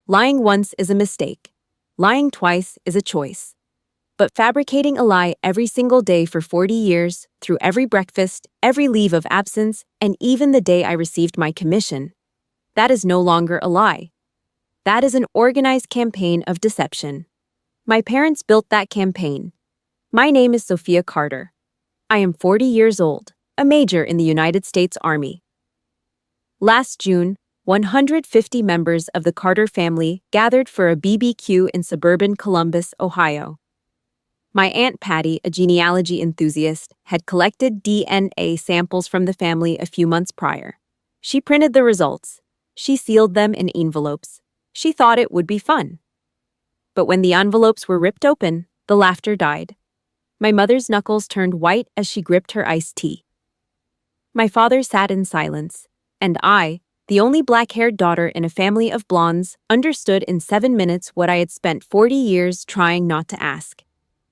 Lying once is a mistake. Lying twice is a choice. But fabricating a lie every single day for 40 years, through every breakfast, every leave of absence, and even the day I received my commission, that is no longer a lie. That is an organized campaign of deception. My parents built that campaign. My name is Sophia Carter. I am 40 years old, a major in the United States Army. Last June, 150 members of the Carter family gathered for a BBQ in suburban Columbus, Ohio. My Aunt Patty, a genealogy enthusiast, had collected DNA samples from the family a few months prior. She printed the results. She sealed them in envelopes. She thought it would be fun. But when the envelopes were ripped open, the laughter died. My mother's knuckles turned white as she gripped her iced tea. My father sat in silence, and I, the only black-haired daughter in a family of blondes, understood in 7 minutes what I had spent 40 years trying not to ask.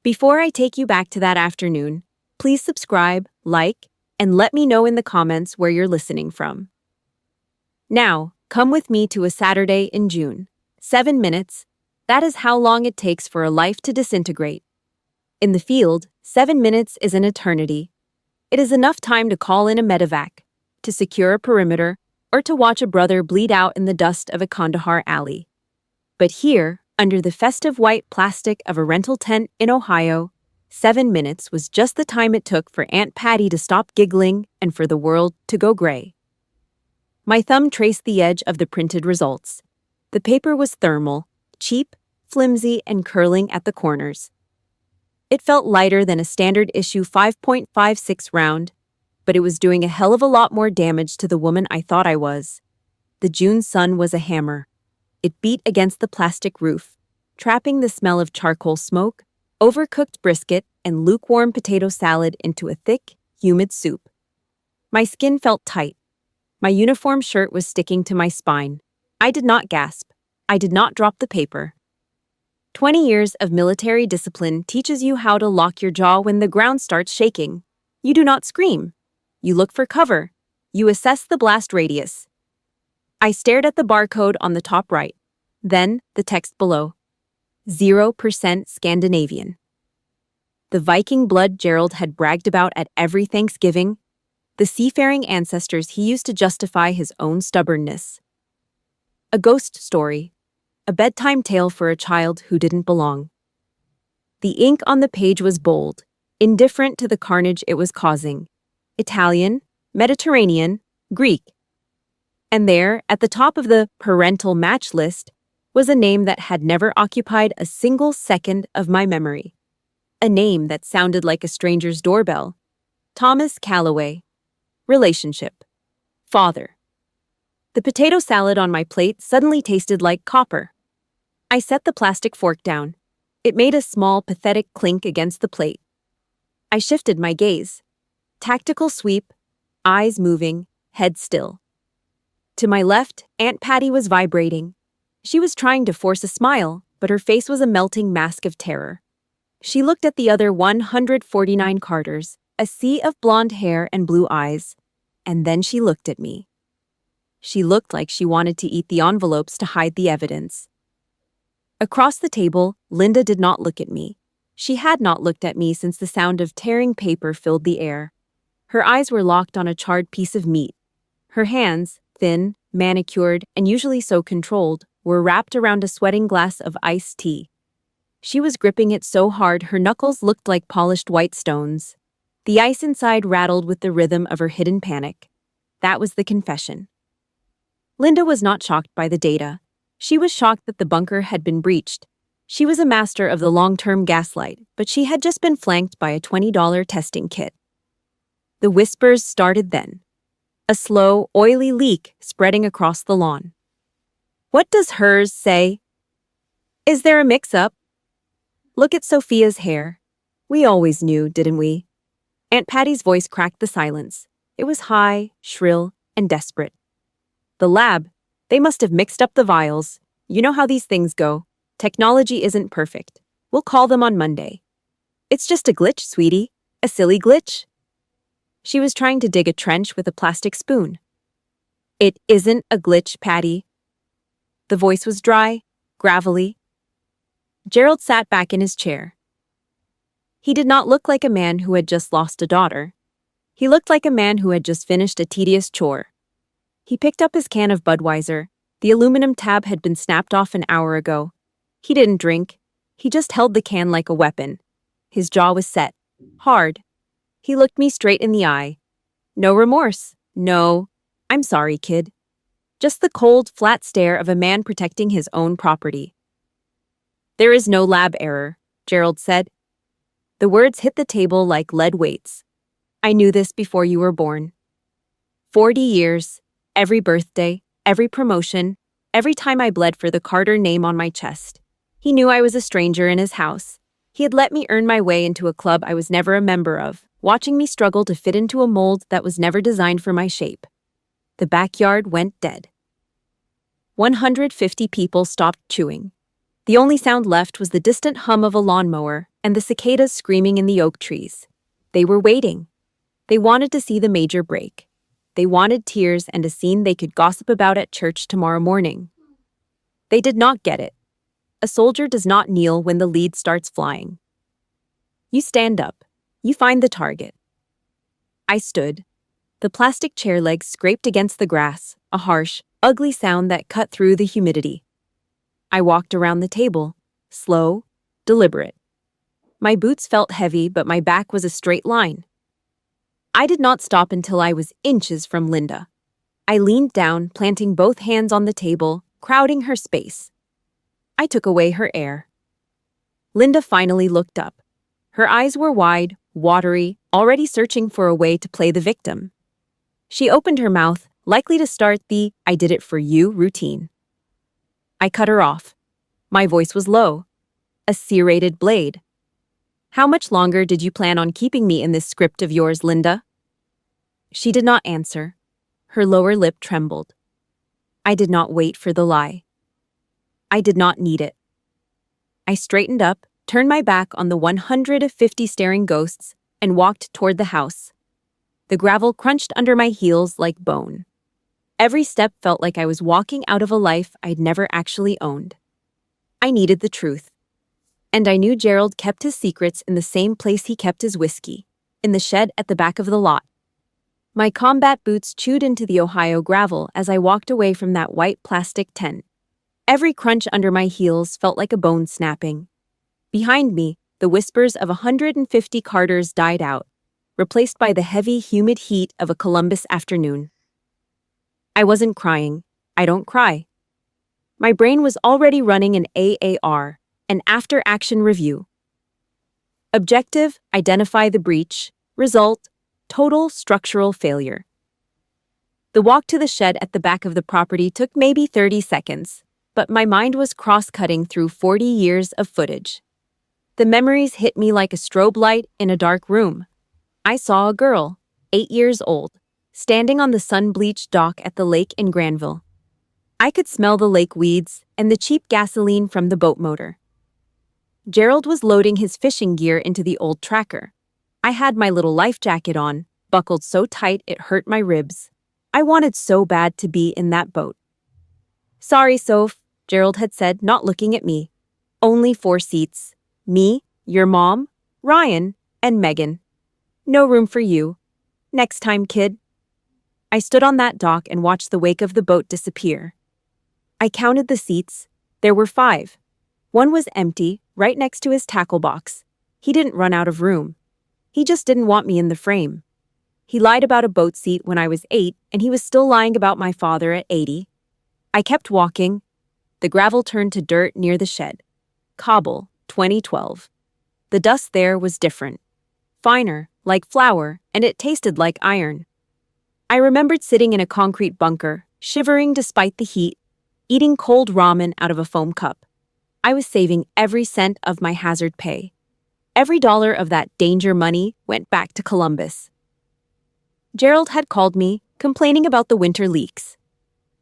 Before I take you back to that afternoon, please subscribe, like, and let me know in the comments where you're listening from. Now, come with me to a Saturday in June. 7 minutes. That is how long it takes for a life to disintegrate. In the field, 7 minutes is an eternity. It is enough time to call in a medevac, to secure a perimeter, or to watch a brother bleed out in the dust of a Kandahar alley. But here, under the festive white plastic of a rental tent in Ohio, 7 minutes was just the time it took for Aunt Patty to stop giggling and for the world to go gray. My thumb traced the edge of the printed results. The paper was thermal, cheap, flimsy, and curling at the corners. It felt lighter than a standard issue 5.56 round, but it was doing a hell of a lot more damage to the woman I thought I was. The June sun was a hammer. It beat against the plastic roof, trapping the smell of charcoal smoke, overcooked brisket, and lukewarm potato salad into a thick, humid soup. My skin felt tight. My uniform shirt was sticking to my spine. I did not gasp. I did not drop the paper. 20 years of military discipline teaches you how to lock your jaw when the ground starts shaking. You do not scream. You look for cover. You assess the blast radius. I stared at the barcode on the top right, then the text below. 0% Scandinavian. The Viking blood Gerald had bragged about at every Thanksgiving, the seafaring ancestors he used to justify his own stubbornness. A ghost story, a bedtime tale for a child who didn't belong. The ink on the page was bold, indifferent to the carnage it was causing. Italian, Mediterranean, Greek. And there, at the top of the parental match list, was a name that had never occupied a single second of my memory. A name that sounded like a stranger's doorbell. Thomas Calloway. Relationship. Father. The potato salad on my plate suddenly tasted like copper. I set the plastic fork down. It made a small, pathetic clink against the plate. I shifted my gaze. Tactical sweep, eyes moving, head still. To my left, Aunt Patty was vibrating. She was trying to force a smile, but her face was a melting mask of terror. She looked at the other 149 Carters, a sea of blonde hair and blue eyes, and then she looked at me. She looked like she wanted to eat the envelopes to hide the evidence. Across the table, Linda did not look at me. She had not looked at me since the sound of tearing paper filled the air. Her eyes were locked on a charred piece of meat. Her hands, thin, manicured, and usually so controlled, were wrapped around a sweating glass of iced tea. She was gripping it so hard her knuckles looked like polished white stones. The ice inside rattled with the rhythm of her hidden panic. That was the confession. Linda was not shocked by the data. She was shocked that the bunker had been breached. She was a master of the long-term gaslight, but she had just been flanked by a $20 testing kit. The whispers started then. A slow, oily leak spreading across the lawn. What does hers say? Is there a mix-up? Look at Sophia's hair. We always knew, didn't we? Aunt Patty's voice cracked the silence. It was high, shrill, and desperate. The lab, they must have mixed up the vials. You know how these things go. Technology isn't perfect. We'll call them on Monday. It's just a glitch, sweetie. A silly glitch. She was trying to dig a trench with a plastic spoon. It isn't a glitch, Patty. The voice was dry, gravelly. Gerald sat back in his chair. He did not look like a man who had just lost a daughter. He looked like a man who had just finished a tedious chore. He picked up his can of Budweiser. The aluminum tab had been snapped off an hour ago. He didn't drink. He just held the can like a weapon. His jaw was set, hard. He looked me straight in the eye. No remorse. No, "I'm sorry, kid." Just the cold, flat stare of a man protecting his own property. "There is no lab error," Gerald said. The words hit the table like lead weights. "I knew this before you were born." 40 years, every birthday, every promotion, every time I bled for the Carter name on my chest. He knew I was a stranger in his house. He had let me earn my way into a club I was never a member of, watching me struggle to fit into a mold that was never designed for my shape. The backyard went dead. 150 people stopped chewing. The only sound left was the distant hum of a lawnmower and the cicadas screaming in the oak trees. They were waiting. They wanted to see the major break. They wanted tears and a scene they could gossip about at church tomorrow morning. They did not get it. A soldier does not kneel when the lead starts flying. You stand up. You find the target. I stood. The plastic chair legs scraped against the grass, a harsh, ugly sound that cut through the humidity. I walked around the table, slow, deliberate. My boots felt heavy, but my back was a straight line. I did not stop until I was inches from Linda. I leaned down, planting both hands on the table, crowding her space. I took away her air. Linda finally looked up. Her eyes were wide, watery, already searching for a way to play the victim. She opened her mouth, likely to start the "I did it for you" routine. I cut her off. My voice was low, a serrated blade. "How much longer did you plan on keeping me in this script of yours, Linda?" She did not answer. Her lower lip trembled. I did not wait for the lie. I did not need it. I straightened up, turned my back on the 150 staring ghosts, and walked toward the house. The gravel crunched under my heels like bone. Every step felt like I was walking out of a life I'd never actually owned. I needed the truth. And I knew Gerald kept his secrets in the same place he kept his whiskey, in the shed at the back of the lot. My combat boots chewed into the Ohio gravel as I walked away from that white plastic tent. Every crunch under my heels felt like a bone snapping. Behind me, the whispers of 150 Carters died out, replaced by the heavy, humid heat of a Columbus afternoon. I wasn't crying. I don't cry. My brain was already running an AAR, an after-action review. Objective, identify the breach. Result, total structural failure. The walk to the shed at the back of the property took maybe 30 seconds, but my mind was cross-cutting through 40 years of footage. The memories hit me like a strobe light in a dark room. I saw a girl, 8 years old, standing on the sun-bleached dock at the lake in Granville. I could smell the lake weeds and the cheap gasoline from the boat motor. Gerald was loading his fishing gear into the old tracker. I had my little life jacket on, buckled so tight it hurt my ribs. I wanted so bad to be in that boat. "Sorry, Soph," Gerald had said, not looking at me. "Only 4 seats. Me, your mom, Ryan, and Megan. No room for you. Next time, kid." I stood on that dock and watched the wake of the boat disappear. I counted the seats. There were 5. One was empty, right next to his tackle box. He didn't run out of room. He just didn't want me in the frame. He lied about a boat seat when I was 8, and he was still lying about my father at 80. I kept walking. The gravel turned to dirt near the shed. Cobble, 2012. The dust there was different. Finer, like flour, and it tasted like iron. I remembered sitting in a concrete bunker, shivering despite the heat, eating cold ramen out of a foam cup. I was saving every cent of my hazard pay. Every dollar of that danger money went back to Columbus. Gerald had called me, complaining about the winter leaks.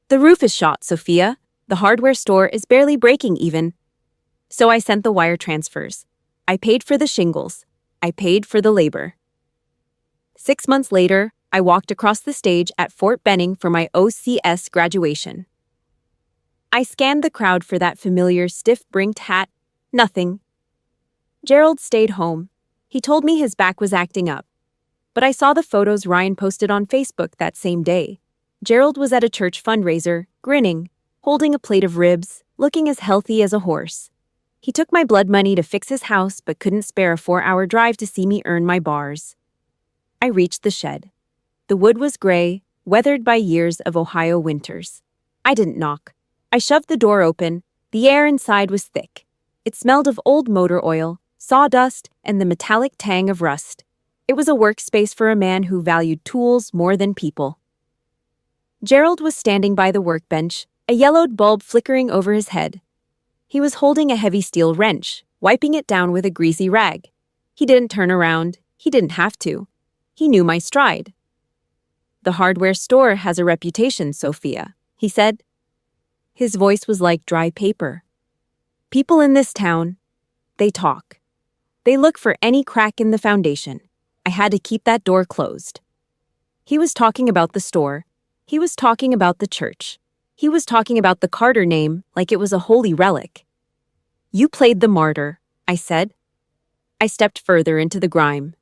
"The roof is shot, Sophia. The hardware store is barely breaking even." So I sent the wire transfers. I paid for the shingles. I paid for the labor. 6 months later, I walked across the stage at Fort Benning for my OCS graduation. I scanned the crowd for that familiar stiff-brinked hat. Nothing. Gerald stayed home. He told me his back was acting up. But I saw the photos Ryan posted on Facebook that same day. Gerald was at a church fundraiser, grinning, holding a plate of ribs, looking as healthy as a horse. He took my blood money to fix his house but couldn't spare a 4-hour drive to see me earn my bars. I reached the shed. The wood was gray, weathered by years of Ohio winters. I didn't knock. I shoved the door open. The air inside was thick. It smelled of old motor oil, sawdust, and the metallic tang of rust. It was a workspace for a man who valued tools more than people. Gerald was standing by the workbench, a yellowed bulb flickering over his head. He was holding a heavy steel wrench, wiping it down with a greasy rag. He didn't turn around. He didn't have to. He knew my stride. "The hardware store has a reputation, Sophia," he said. His voice was like dry paper. "People in this town, they talk. They look for any crack in the foundation. I had to keep that door closed." He was talking about the store. He was talking about the church. He was talking about the Carter name like it was a holy relic. "You played the martyr," I said. I stepped further into the grime.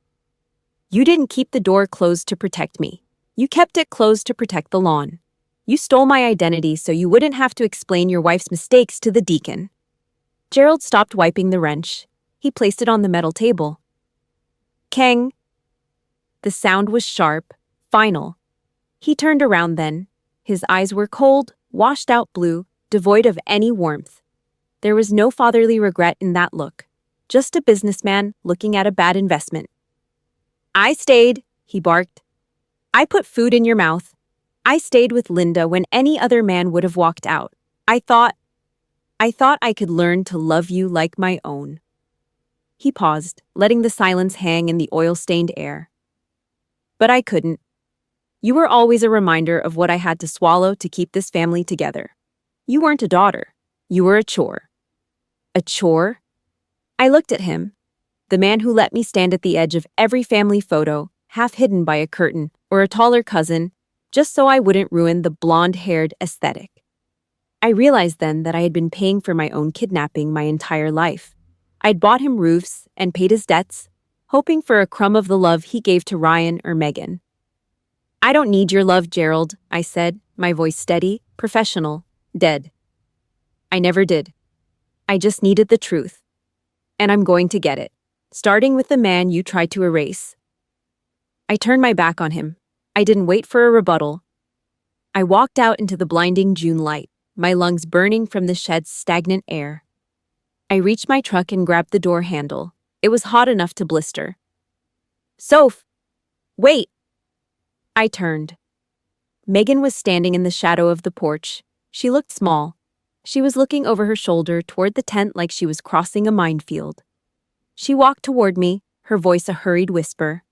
"You didn't keep the door closed to protect me. You kept it closed to protect the lawn. You stole my identity so you wouldn't have to explain your wife's mistakes to the deacon." Gerald stopped wiping the wrench. He placed it on the metal table. Kang. The sound was sharp, final. He turned around then. His eyes were cold, washed-out blue, devoid of any warmth. There was no fatherly regret in that look, just a businessman looking at a bad investment. "I stayed," he barked. "I put food in your mouth. I stayed with Linda when any other man would have walked out. I thought I could learn to love you like my own." He paused, letting the silence hang in the oil-stained air. "But I couldn't. You were always a reminder of what I had to swallow to keep this family together. You weren't a daughter. You were a chore." "A chore?" I looked at him, the man who let me stand at the edge of every family photo, half hidden by a curtain or a taller cousin, just so I wouldn't ruin the blonde-haired aesthetic. I realized then that I had been paying for my own kidnapping my entire life. I'd bought him roofs and paid his debts, hoping for a crumb of the love he gave to Ryan or Megan. "I don't need your love, Gerald," I said, my voice steady, professional, dead. I never did. I just needed the truth. And I'm going to get it, starting with the man you tried to erase. I turned my back on him. I didn't wait for a rebuttal. I walked out into the blinding June light, my lungs burning from the shed's stagnant air. I reached my truck and grabbed the door handle. It was hot enough to blister. "Soph! Wait!" I turned. Megan was standing in the shadow of the porch. She looked small. She was looking over her shoulder toward the tent like she was crossing a minefield. She walked toward me, her voice a hurried whisper.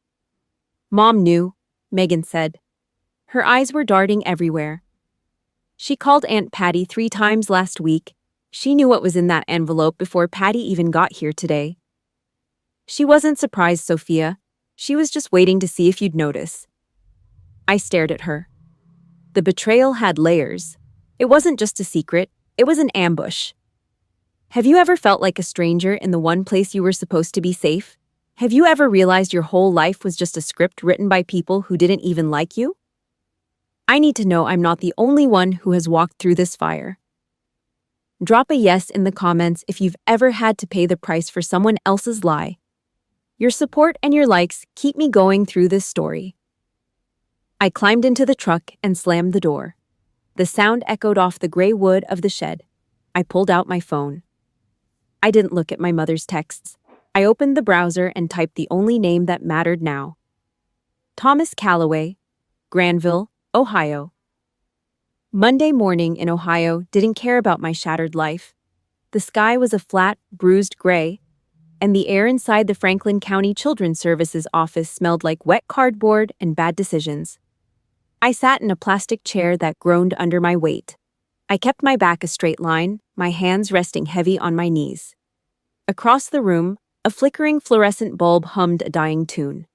"Mom knew," Megan said. Her eyes were darting everywhere. "She called Aunt Patty 3 times last week. She knew what was in that envelope before Patty even got here today." "She wasn't surprised, Sophia. She was just waiting to see if you'd notice." I stared at her. The betrayal had layers. It wasn't just a secret. It was an ambush. Have you ever felt like a stranger in the one place you were supposed to be safe? Have you ever realized your whole life was just a script written by people who didn't even like you? I need to know I'm not the only one who has walked through this fire. Drop a yes in the comments if you've ever had to pay the price for someone else's lie. Your support and your likes keep me going through this story. I climbed into the truck and slammed the door. The sound echoed off the gray wood of the shed. I pulled out my phone. I didn't look at my mother's texts. I opened the browser and typed the only name that mattered now. Thomas Calloway, Granville, Ohio. Monday morning in Ohio didn't care about my shattered life. The sky was a flat, bruised gray, and the air inside the Franklin County Children's Services office smelled like wet cardboard and bad decisions. I sat in a plastic chair that groaned under my weight. I kept my back a straight line, my hands resting heavy on my knees. Across the room, a flickering fluorescent bulb hummed a dying tune.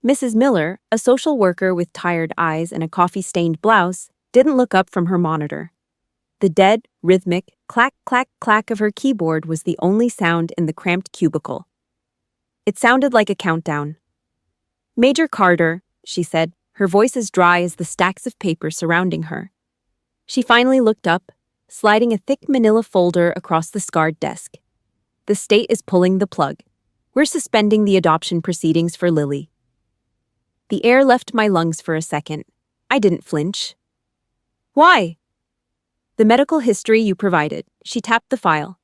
Mrs. Miller, a social worker with tired eyes and a coffee-stained blouse, didn't look up from her monitor. The dead, rhythmic, clack, clack, clack of her keyboard was the only sound in the cramped cubicle. It sounded like a countdown. "Major Carter," she said, her voice as dry as the stacks of paper surrounding her. She finally looked up, sliding a thick manila folder across the scarred desk. "The state is pulling the plug. We're suspending the adoption proceedings for Lily." The air left my lungs for a second. I didn't flinch. "Why?" "The medical history you provided," she tapped the file.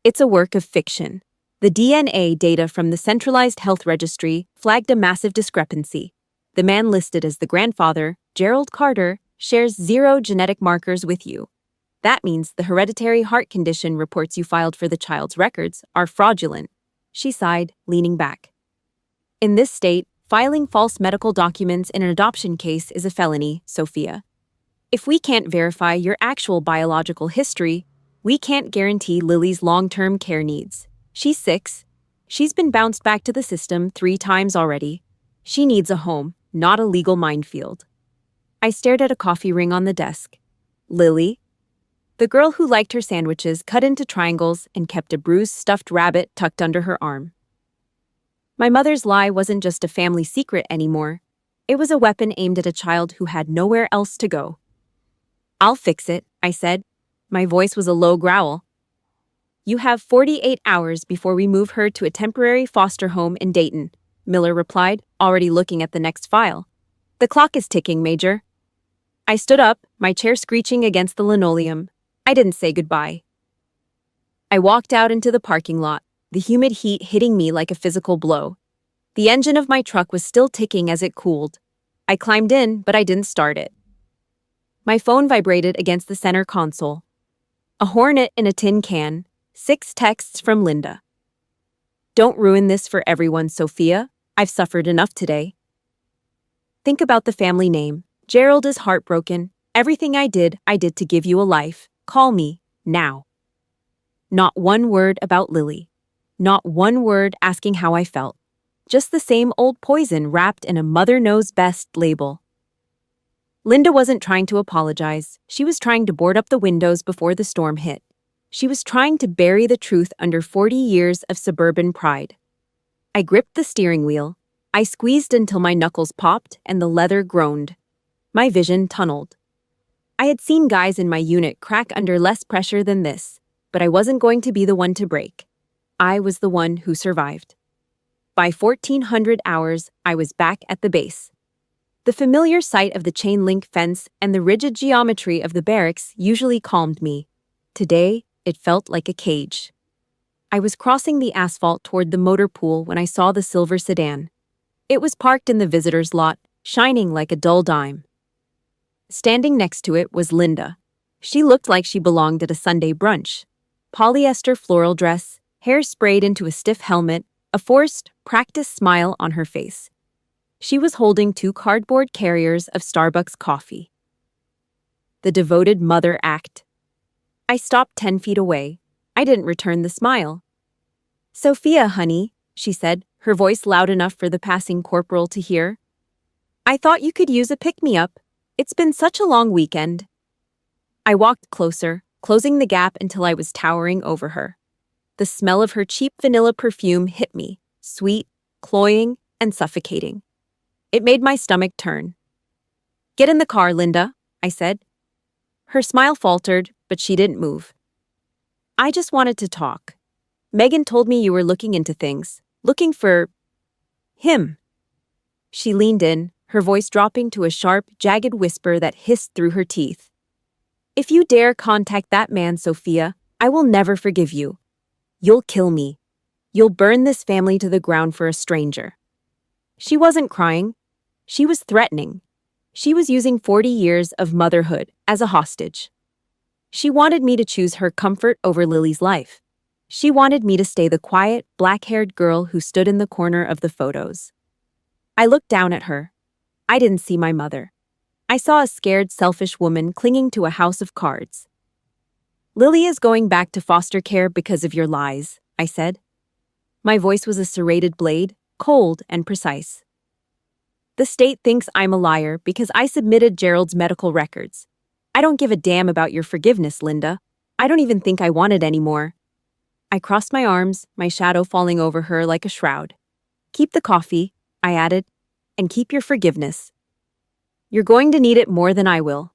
"It's a work of fiction. The DNA data from the centralized health registry flagged a massive discrepancy. The man listed as the grandfather, Gerald Carter, shares 0 genetic markers with you. That means the hereditary heart condition reports you filed for the child's records are fraudulent." She sighed, leaning back. "In this state, filing false medical documents in an adoption case is a felony, Sophia. If we can't verify your actual biological history, we can't guarantee Lily's long-term care needs. She's 6. She's been bounced back to the system 3 times already. She needs a home, not a legal minefield." I stared at a coffee ring on the desk. "Lily?" The girl who liked her sandwiches cut into triangles and kept a bruised stuffed rabbit tucked under her arm. My mother's lie wasn't just a family secret anymore. It was a weapon aimed at a child who had nowhere else to go. "I'll fix it," I said. My voice was a low growl. "You have 48 hours before we move her to a temporary foster home in Dayton," Miller replied, already looking at the next file. "The clock is ticking, Major." I stood up, my chair screeching against the linoleum. I didn't say goodbye. I walked out into the parking lot, the humid heat hitting me like a physical blow. The engine of my truck was still ticking as it cooled. I climbed in, but I didn't start it. My phone vibrated against the center console. A hornet in a tin can, 6 texts from Linda. "Don't ruin this for everyone, Sophia. I've suffered enough today. Think about the family name. Gerald is heartbroken. Everything I did to give you a life. Call me, now." Not one word about Lily. Not one word asking how I felt. Just the same old poison wrapped in a mother knows best label. Linda wasn't trying to apologize. She was trying to board up the windows before the storm hit. She was trying to bury the truth under 40 years of suburban pride. I gripped the steering wheel. I squeezed until my knuckles popped and the leather groaned. My vision tunneled. I had seen guys in my unit crack under less pressure than this, but I wasn't going to be the one to break. I was the one who survived. By 1400 hours, I was back at the base. The familiar sight of the chain-link fence and the rigid geometry of the barracks usually calmed me. Today, it felt like a cage. I was crossing the asphalt toward the motor pool when I saw the silver sedan. It was parked in the visitor's lot, shining like a dull dime. Standing next to it was Linda. She looked like she belonged at a Sunday brunch. Polyester floral dress, hair sprayed into a stiff helmet, a forced, practiced smile on her face. She was holding 2 cardboard carriers of Starbucks coffee. The devoted mother act. I stopped 10 feet away. I didn't return the smile. "Sophia, honey," she said, her voice loud enough for the passing corporal to hear. "I thought you could use a pick-me-up. It's been such a long weekend." I walked closer, closing the gap until I was towering over her. The smell of her cheap vanilla perfume hit me, sweet, cloying, and suffocating. It made my stomach turn. "Get in the car, Linda," I said. Her smile faltered, but she didn't move. "I just wanted to talk. Megan told me you were looking into things, looking for him." She leaned in, her voice dropping to a sharp, jagged whisper that hissed through her teeth. "If you dare contact that man, Sophia, I will never forgive you. You'll kill me. You'll burn this family to the ground for a stranger." She wasn't crying. She was threatening. She was using 40 years of motherhood as a hostage. She wanted me to choose her comfort over Lily's life. She wanted me to stay the quiet, black-haired girl who stood in the corner of the photos. I looked down at her. I didn't see my mother. I saw a scared, selfish woman clinging to a house of cards. "Lily is going back to foster care because of your lies," I said. My voice was a serrated blade, cold and precise. "The state thinks I'm a liar because I submitted Gerald's medical records. I don't give a damn about your forgiveness, Linda. I don't even think I want it anymore. I crossed my arms, my shadow falling over her like a shroud. Keep the coffee, I added, and keep your forgiveness. You're going to need it more than I will.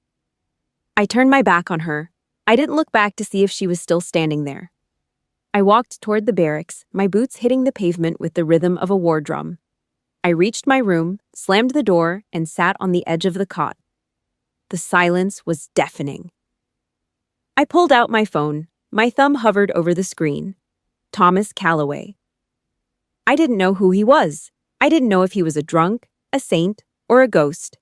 I turned my back on her. I didn't look back to see if she was still standing there. I walked toward the barracks, my boots hitting the pavement with the rhythm of a war drum. I reached my room, slammed the door, and sat on the edge of the cot. The silence was deafening. I pulled out my phone. My thumb hovered over the screen. Thomas Calloway. I didn't know who he was. I didn't know if he was a drunk, a saint, or a ghost.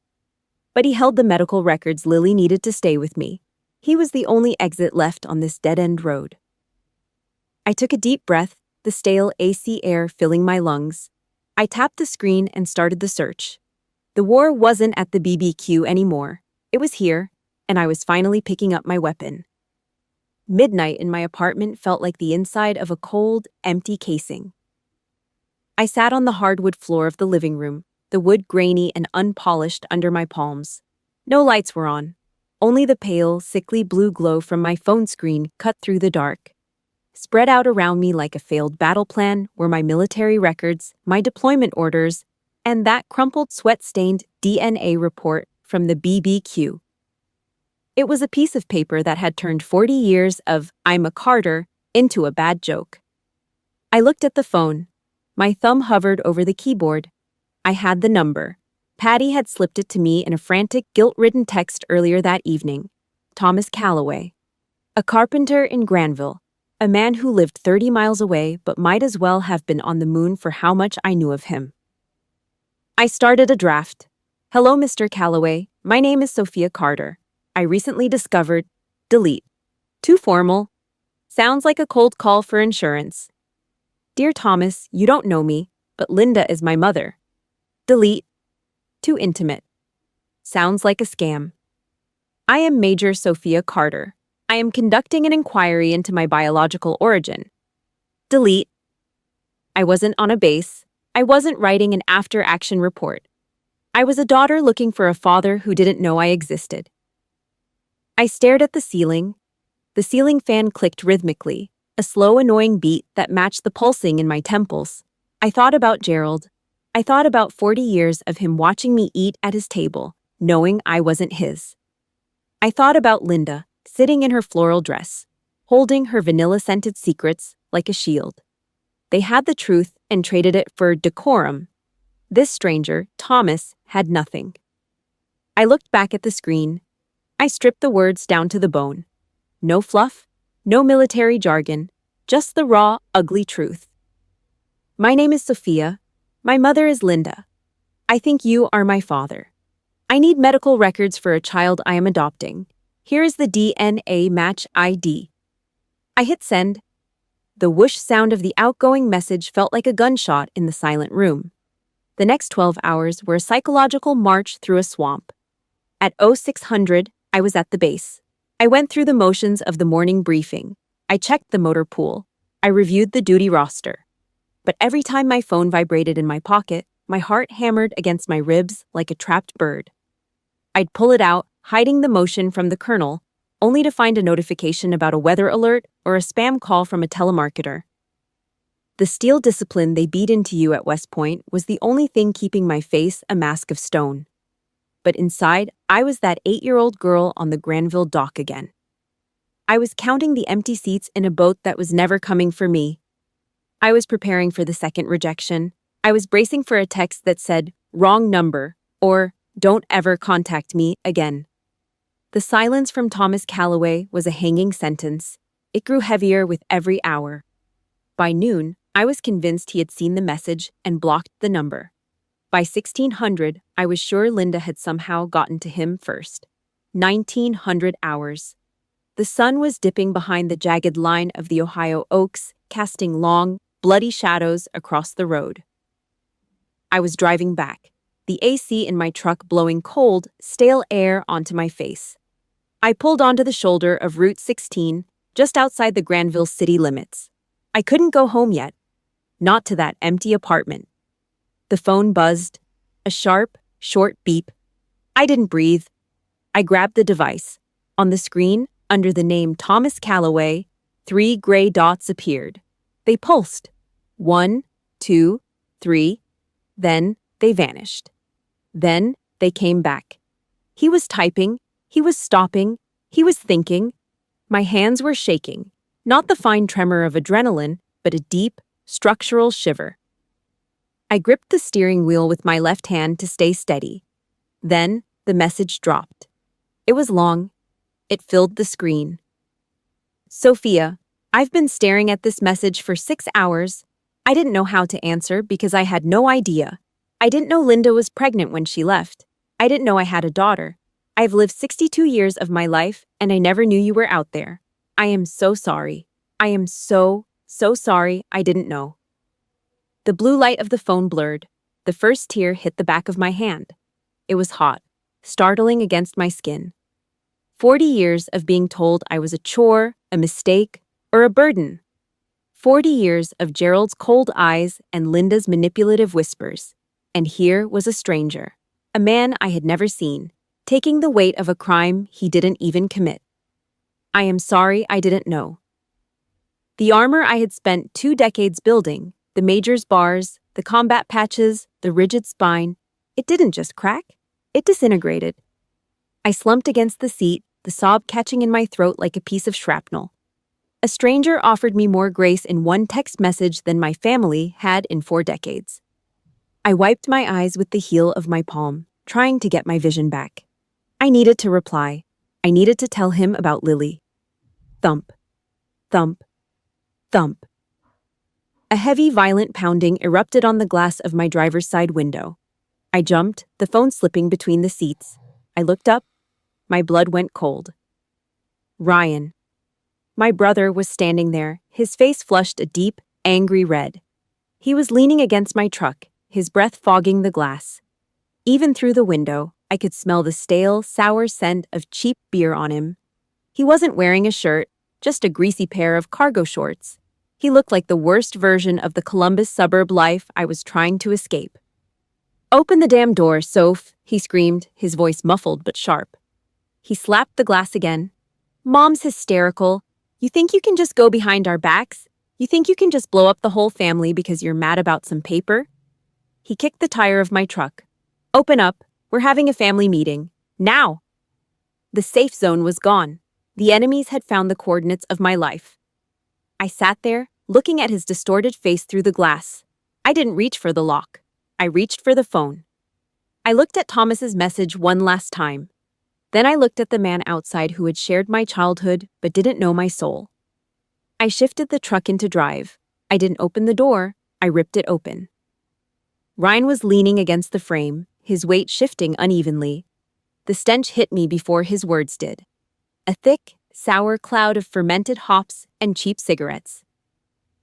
But he held the medical records Lily needed to stay with me. He was the only exit left on this dead-end road. I took a deep breath, the stale AC air filling my lungs. I tapped the screen and started the search. The war wasn't at the BBQ anymore. It was here, and I was finally picking up my weapon. Midnight in my apartment felt like the inside of a cold, empty casing. I sat on the hardwood floor of the living room, the wood grainy and unpolished under my palms. No lights were on. Only the pale, sickly blue glow from my phone screen cut through the dark. Spread out around me like a failed battle plan were my military records, my deployment orders, and that crumpled, sweat-stained DNA report from the BBQ. It was a piece of paper that had turned 40 years of "I'm a Carter" into a bad joke. I looked at the phone. My thumb hovered over the keyboard. I had the number. Patty had slipped it to me in a frantic, guilt-ridden text earlier that evening. Thomas Calloway. A carpenter in Granville. A man who lived 30 miles away but might as well have been on the moon for how much I knew of him. I started a draft. Hello, Mr. Calloway. My name is Sophia Carter. I recently discovered. Delete. Too formal. Sounds like a cold call for insurance. Dear Thomas, you don't know me, but Linda is my mother. Delete. Too intimate. Sounds like a scam. I am Major Sophia Carter. I am conducting an inquiry into my biological origin. Delete. I wasn't on a base. I wasn't writing an after-action report. I was a daughter looking for a father who didn't know I existed. I stared at the ceiling. The ceiling fan clicked rhythmically, a slow, annoying beat that matched the pulsing in my temples. I thought about Gerald. I thought about 40 years of him watching me eat at his table, knowing I wasn't his. I thought about Linda, sitting in her floral dress, holding her vanilla-scented secrets like a shield. They had the truth and traded it for decorum. This stranger, Thomas, had nothing. I looked back at the screen. I stripped the words down to the bone. No fluff, no military jargon, just the raw, ugly truth. My name is Sophia. My mother is Linda. I think you are my father. I need medical records for a child I am adopting. Here is the DNA match ID. I hit send. The whoosh sound of the outgoing message felt like a gunshot in the silent room. The next 12 hours were a psychological march through a swamp. At 0600, I was at the base. I went through the motions of the morning briefing. I checked the motor pool. I reviewed the duty roster. But every time my phone vibrated in my pocket, my heart hammered against my ribs like a trapped bird. I'd pull it out, hiding the motion from the colonel, only to find a notification about a weather alert or a spam call from a telemarketer. The steel discipline they beat into you at West Point was the only thing keeping my face a mask of stone. But inside, I was that 8-year-old girl on the Granville dock again. I was counting the empty seats in a boat that was never coming for me. I was preparing for the second rejection. I was bracing for a text that said, "Wrong number," or "Don't ever contact me again." The silence from Thomas Calloway was a hanging sentence. It grew heavier with every hour. By noon, I was convinced he had seen the message and blocked the number. By 1600, I was sure Linda had somehow gotten to him first. 1900 hours. The sun was dipping behind the jagged line of the Ohio oaks, casting long, bloody shadows across the road. I was driving back, the AC in my truck blowing cold, stale air onto my face. I pulled onto the shoulder of Route 16, just outside the Granville city limits. I couldn't go home yet. Not to that empty apartment. The phone buzzed. A sharp, short beep. I didn't breathe. I grabbed the device. On the screen, under the name Thomas Calloway, 3 gray dots appeared. They pulsed. 1, 2, 3. Then they vanished. Then they came back. He was typing. He was stopping. He was thinking. My hands were shaking. Not the fine tremor of adrenaline, but a deep, structural shiver. I gripped the steering wheel with my left hand to stay steady. Then the message dropped. It was long. It filled the screen. Sophia, I've been staring at this message for 6 hours. I didn't know how to answer because I had no idea. I didn't know Linda was pregnant when she left. I didn't know I had a daughter. I've lived 62 years of my life, and I never knew you were out there. I am so sorry. I am so sorry I didn't know. The blue light of the phone blurred. The first tear hit the back of my hand. It was hot, startling against my skin. 40 years of being told I was a chore, a mistake, or a burden. 40 years of Gerald's cold eyes and Linda's manipulative whispers. And here was a stranger, a man I had never seen, taking the weight of a crime he didn't even commit. I am sorry I didn't know. The armor I had spent 2 decades building, the major's bars, the combat patches, the rigid spine, it didn't just crack, it disintegrated. I slumped against the seat, the sob catching in my throat like a piece of shrapnel. A stranger offered me more grace in one text message than my family had in 4 decades. I wiped my eyes with the heel of my palm, trying to get my vision back. I needed to reply. I needed to tell him about Lily. Thump. Thump. Thump. A heavy, violent pounding erupted on the glass of my driver's side window. I jumped, the phone slipping between the seats. I looked up. My blood went cold. Ryan. My brother was standing there, his face flushed a deep, angry red. He was leaning against my truck, his breath fogging the glass. Even through the window, I could smell the stale, sour scent of cheap beer on him. He wasn't wearing a shirt, just a greasy pair of cargo shorts. He looked like the worst version of the Columbus suburb life I was trying to escape. "Open the damn door, Soph," he screamed, his voice muffled but sharp. He slapped the glass again. "Mom's hysterical. You think you can just go behind our backs? You think you can just blow up the whole family because you're mad about some paper?" He kicked the tire of my truck. "Open up. We're having a family meeting. Now!" The safe zone was gone. The enemies had found the coordinates of my life. I sat there, looking at his distorted face through the glass. I didn't reach for the lock. I reached for the phone. I looked at Thomas's message one last time. Then I looked at the man outside who had shared my childhood but didn't know my soul. I shifted the truck into drive. I didn't open the door. I ripped it open. Ryan was leaning against the frame, his weight shifting unevenly. The stench hit me before his words did. A thick, sour cloud of fermented hops and cheap cigarettes.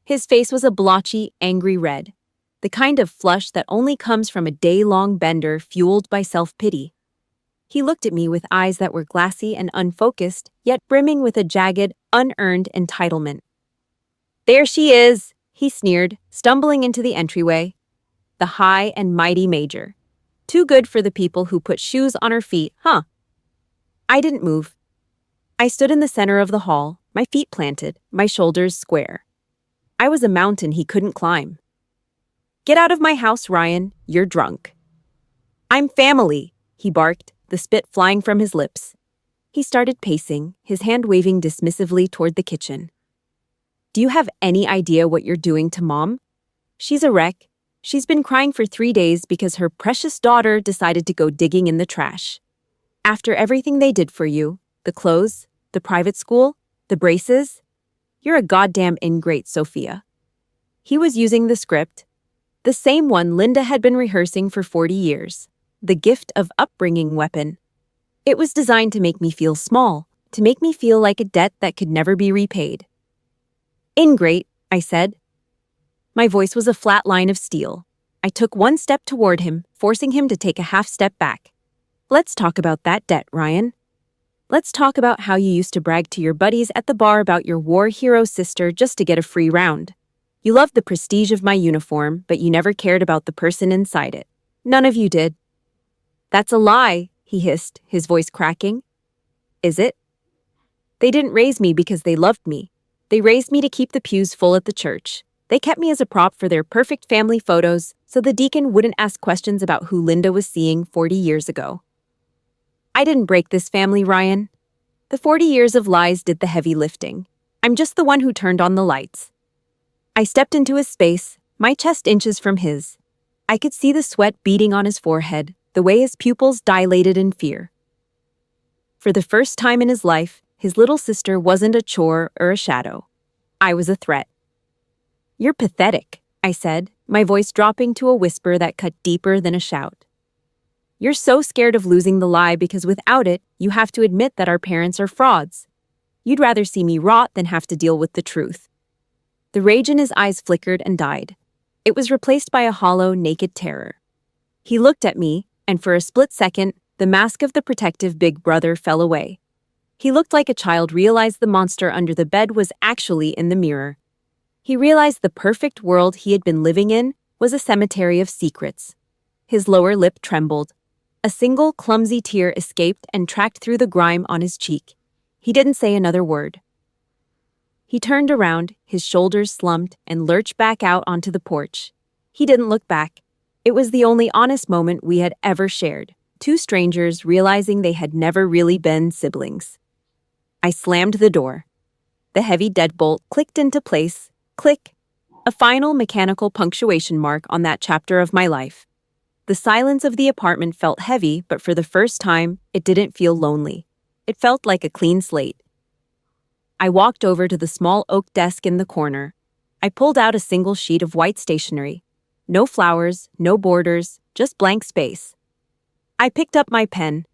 His face was a blotchy, angry red, the kind of flush that only comes from a day-long bender fueled by self-pity. He looked at me with eyes that were glassy and unfocused, yet brimming with a jagged, unearned entitlement. "There she is," he sneered, stumbling into the entryway. The high and mighty major. Too good for the people who put shoes on her feet, huh? I didn't move. I stood in the center of the hall, my feet planted, my shoulders square. I was a mountain he couldn't climb. "Get out of my house, Ryan. You're drunk." "I'm family," he barked, the spit flying from his lips. He started pacing, his hand waving dismissively toward the kitchen. "Do you have any idea what you're doing to Mom? She's a wreck. She's been crying for 3 days because her precious daughter decided to go digging in the trash. After everything they did for you, the clothes, the private school, the braces, you're a goddamn ingrate, Sophia." He was using the script, the same one Linda had been rehearsing for 40 years, the gift of upbringing weapon. It was designed to make me feel small, to make me feel like a debt that could never be repaid. "Ingrate," I said. My voice was a flat line of steel. I took one step toward him, forcing him to take a half step back. "Let's talk about that debt, Ryan. Let's talk about how you used to brag to your buddies at the bar about your war hero sister just to get a free round. You loved the prestige of my uniform, but you never cared about the person inside it. None of you did." "That's a lie," he hissed, his voice cracking. "Is it? They didn't raise me because they loved me. They raised me to keep the pews full at the church. They kept me as a prop for their perfect family photos so the deacon wouldn't ask questions about who Linda was seeing 40 years ago. I didn't break this family, Ryan. The 40 years of lies did the heavy lifting. I'm just the one who turned on the lights. I stepped into his space, my chest inches from his. I could see the sweat beading on his forehead, the way his pupils dilated in fear. For the first time in his life, his little sister wasn't a chore or a shadow. I was a threat. "You're pathetic," I said, my voice dropping to a whisper that cut deeper than a shout. "You're so scared of losing the lie because without it, you have to admit that our parents are frauds. You'd rather see me rot than have to deal with the truth." The rage in his eyes flickered and died. It was replaced by a hollow, naked terror. He looked at me, and for a split second, the mask of the protective big brother fell away. He looked like a child realized the monster under the bed was actually in the mirror. He realized the perfect world he had been living in was a cemetery of secrets. His lower lip trembled. A single clumsy tear escaped and tracked through the grime on his cheek. He didn't say another word. He turned around, his shoulders slumped, and lurched back out onto the porch. He didn't look back. It was the only honest moment we had ever shared, two strangers realizing they had never really been siblings. I slammed the door. The heavy deadbolt clicked into place. Click. A final mechanical punctuation mark on that chapter of my life. The silence of the apartment felt heavy, but for the first time, it didn't feel lonely. It felt like a clean slate. I walked over to the small oak desk in the corner. I pulled out a single sheet of white stationery. No flowers, no borders, just blank space. I picked up my pen.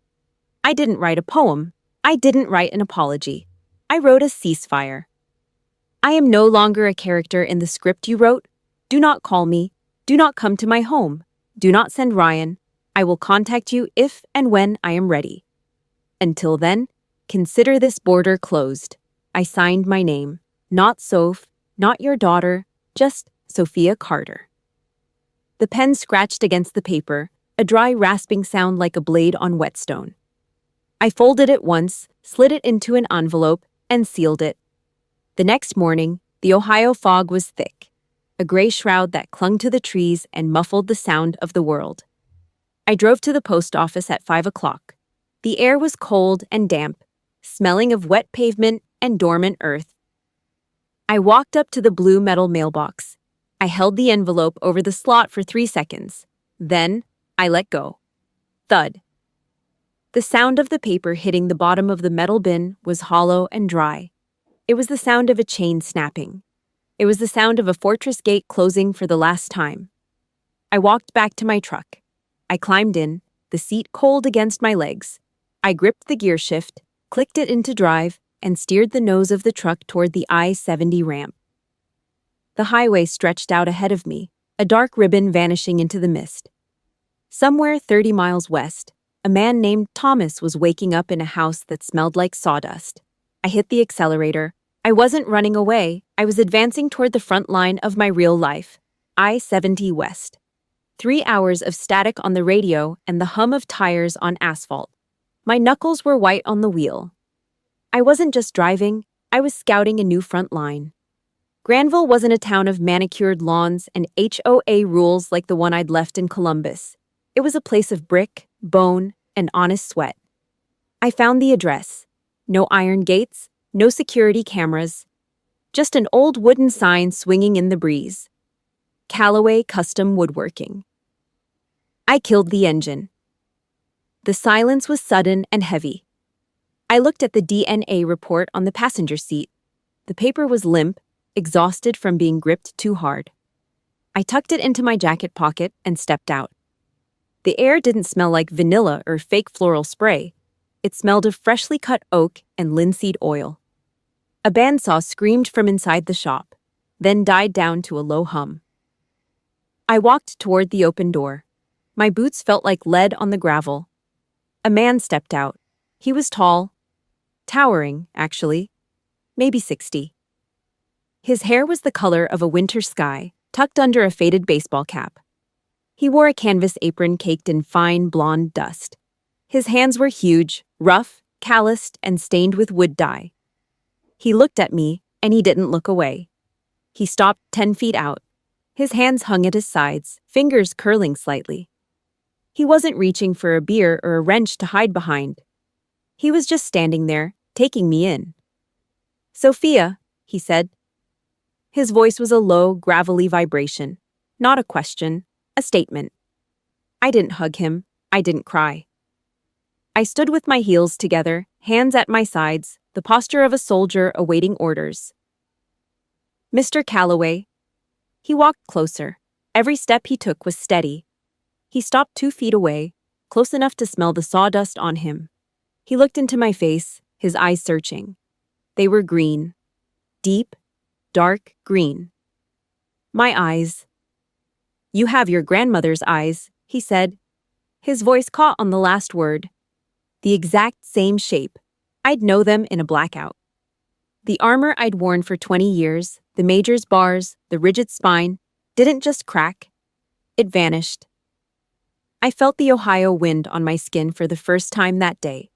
I didn't write a poem. I didn't write an apology. I wrote a ceasefire. I am no longer a character in the script you wrote. Do not call me. Do not come to my home. Do not send Ryan. I will contact you if and when I am ready. Until then, consider this border closed. I signed my name. Not Soph, not your daughter, just Sophia Carter. The pen scratched against the paper, a dry rasping sound like a blade on whetstone. I folded it once, slid it into an envelope, and sealed it. The next morning, the Ohio fog was thick, a gray shroud that clung to the trees and muffled the sound of the world. I drove to the post office at 5 o'clock. The air was cold and damp, smelling of wet pavement and dormant earth. I walked up to the blue metal mailbox. I held the envelope over the slot for 3 seconds. Then, I let go. Thud. The sound of the paper hitting the bottom of the metal bin was hollow and dry. It was the sound of a chain snapping. It was the sound of a fortress gate closing for the last time. I walked back to my truck. I climbed in, the seat cold against my legs. I gripped the gear shift, clicked it into drive, and steered the nose of the truck toward the I-70 ramp. The highway stretched out ahead of me, a dark ribbon vanishing into the mist. Somewhere 30 miles west, a man named Thomas was waking up in a house that smelled like sawdust. I hit the accelerator. I wasn't running away. I was advancing toward the front line of my real life, I-70 West. 3 hours of static on the radio and the hum of tires on asphalt. My knuckles were white on the wheel. I wasn't just driving, I was scouting a new front line. Granville wasn't a town of manicured lawns and HOA rules like the one I'd left in Columbus. It was a place of brick, bone, and honest sweat. I found the address. No iron gates, no security cameras. Just an old wooden sign swinging in the breeze. Callaway Custom Woodworking. I killed the engine. The silence was sudden and heavy. I looked at the DNA report on the passenger seat. The paper was limp, exhausted from being gripped too hard. I tucked it into my jacket pocket and stepped out. The air didn't smell like vanilla or fake floral spray. It smelled of freshly cut oak and linseed oil. A bandsaw screamed from inside the shop, then died down to a low hum. I walked toward the open door. My boots felt like lead on the gravel. A man stepped out. He was tall. Towering, actually. Maybe 60. His hair was the color of a winter sky, tucked under a faded baseball cap. He wore a canvas apron caked in fine blonde dust. His hands were huge, rough, calloused, and stained with wood dye. He looked at me, and he didn't look away. He stopped 10 feet out. His hands hung at his sides, fingers curling slightly. He wasn't reaching for a beer or a wrench to hide behind. He was just standing there, taking me in. "Sophia," he said. His voice was a low, gravelly vibration. Not a question, a statement. I didn't hug him. I didn't cry. I stood with my heels together, hands at my sides, the posture of a soldier awaiting orders. "Mr. Calloway." He walked closer. Every step he took was steady. He stopped 2 feet away, close enough to smell the sawdust on him. He looked into my face, his eyes searching. They were green. Deep, dark green. My eyes. "You have your grandmother's eyes," he said. His voice caught on the last word. The exact same shape. I'd know them in a blackout. The armor I'd worn for 20 years, the major's bars, the rigid spine, didn't just crack. It vanished. I felt the Ohio wind on my skin for the first time that day.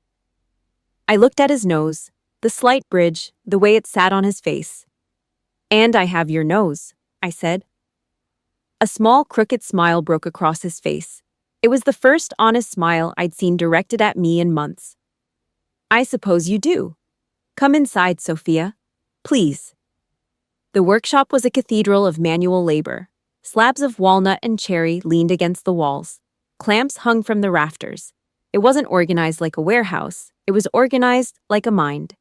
I looked at his nose, the slight bridge, the way it sat on his face. "And I have your nose," I said. A small, crooked smile broke across his face. It was the first honest smile I'd seen directed at me in months. "I suppose you do. Come inside, Sophia. Please." The workshop was a cathedral of manual labor. Slabs of walnut and cherry leaned against the walls. Clamps hung from the rafters. It wasn't organized like a warehouse. It was organized like a mind.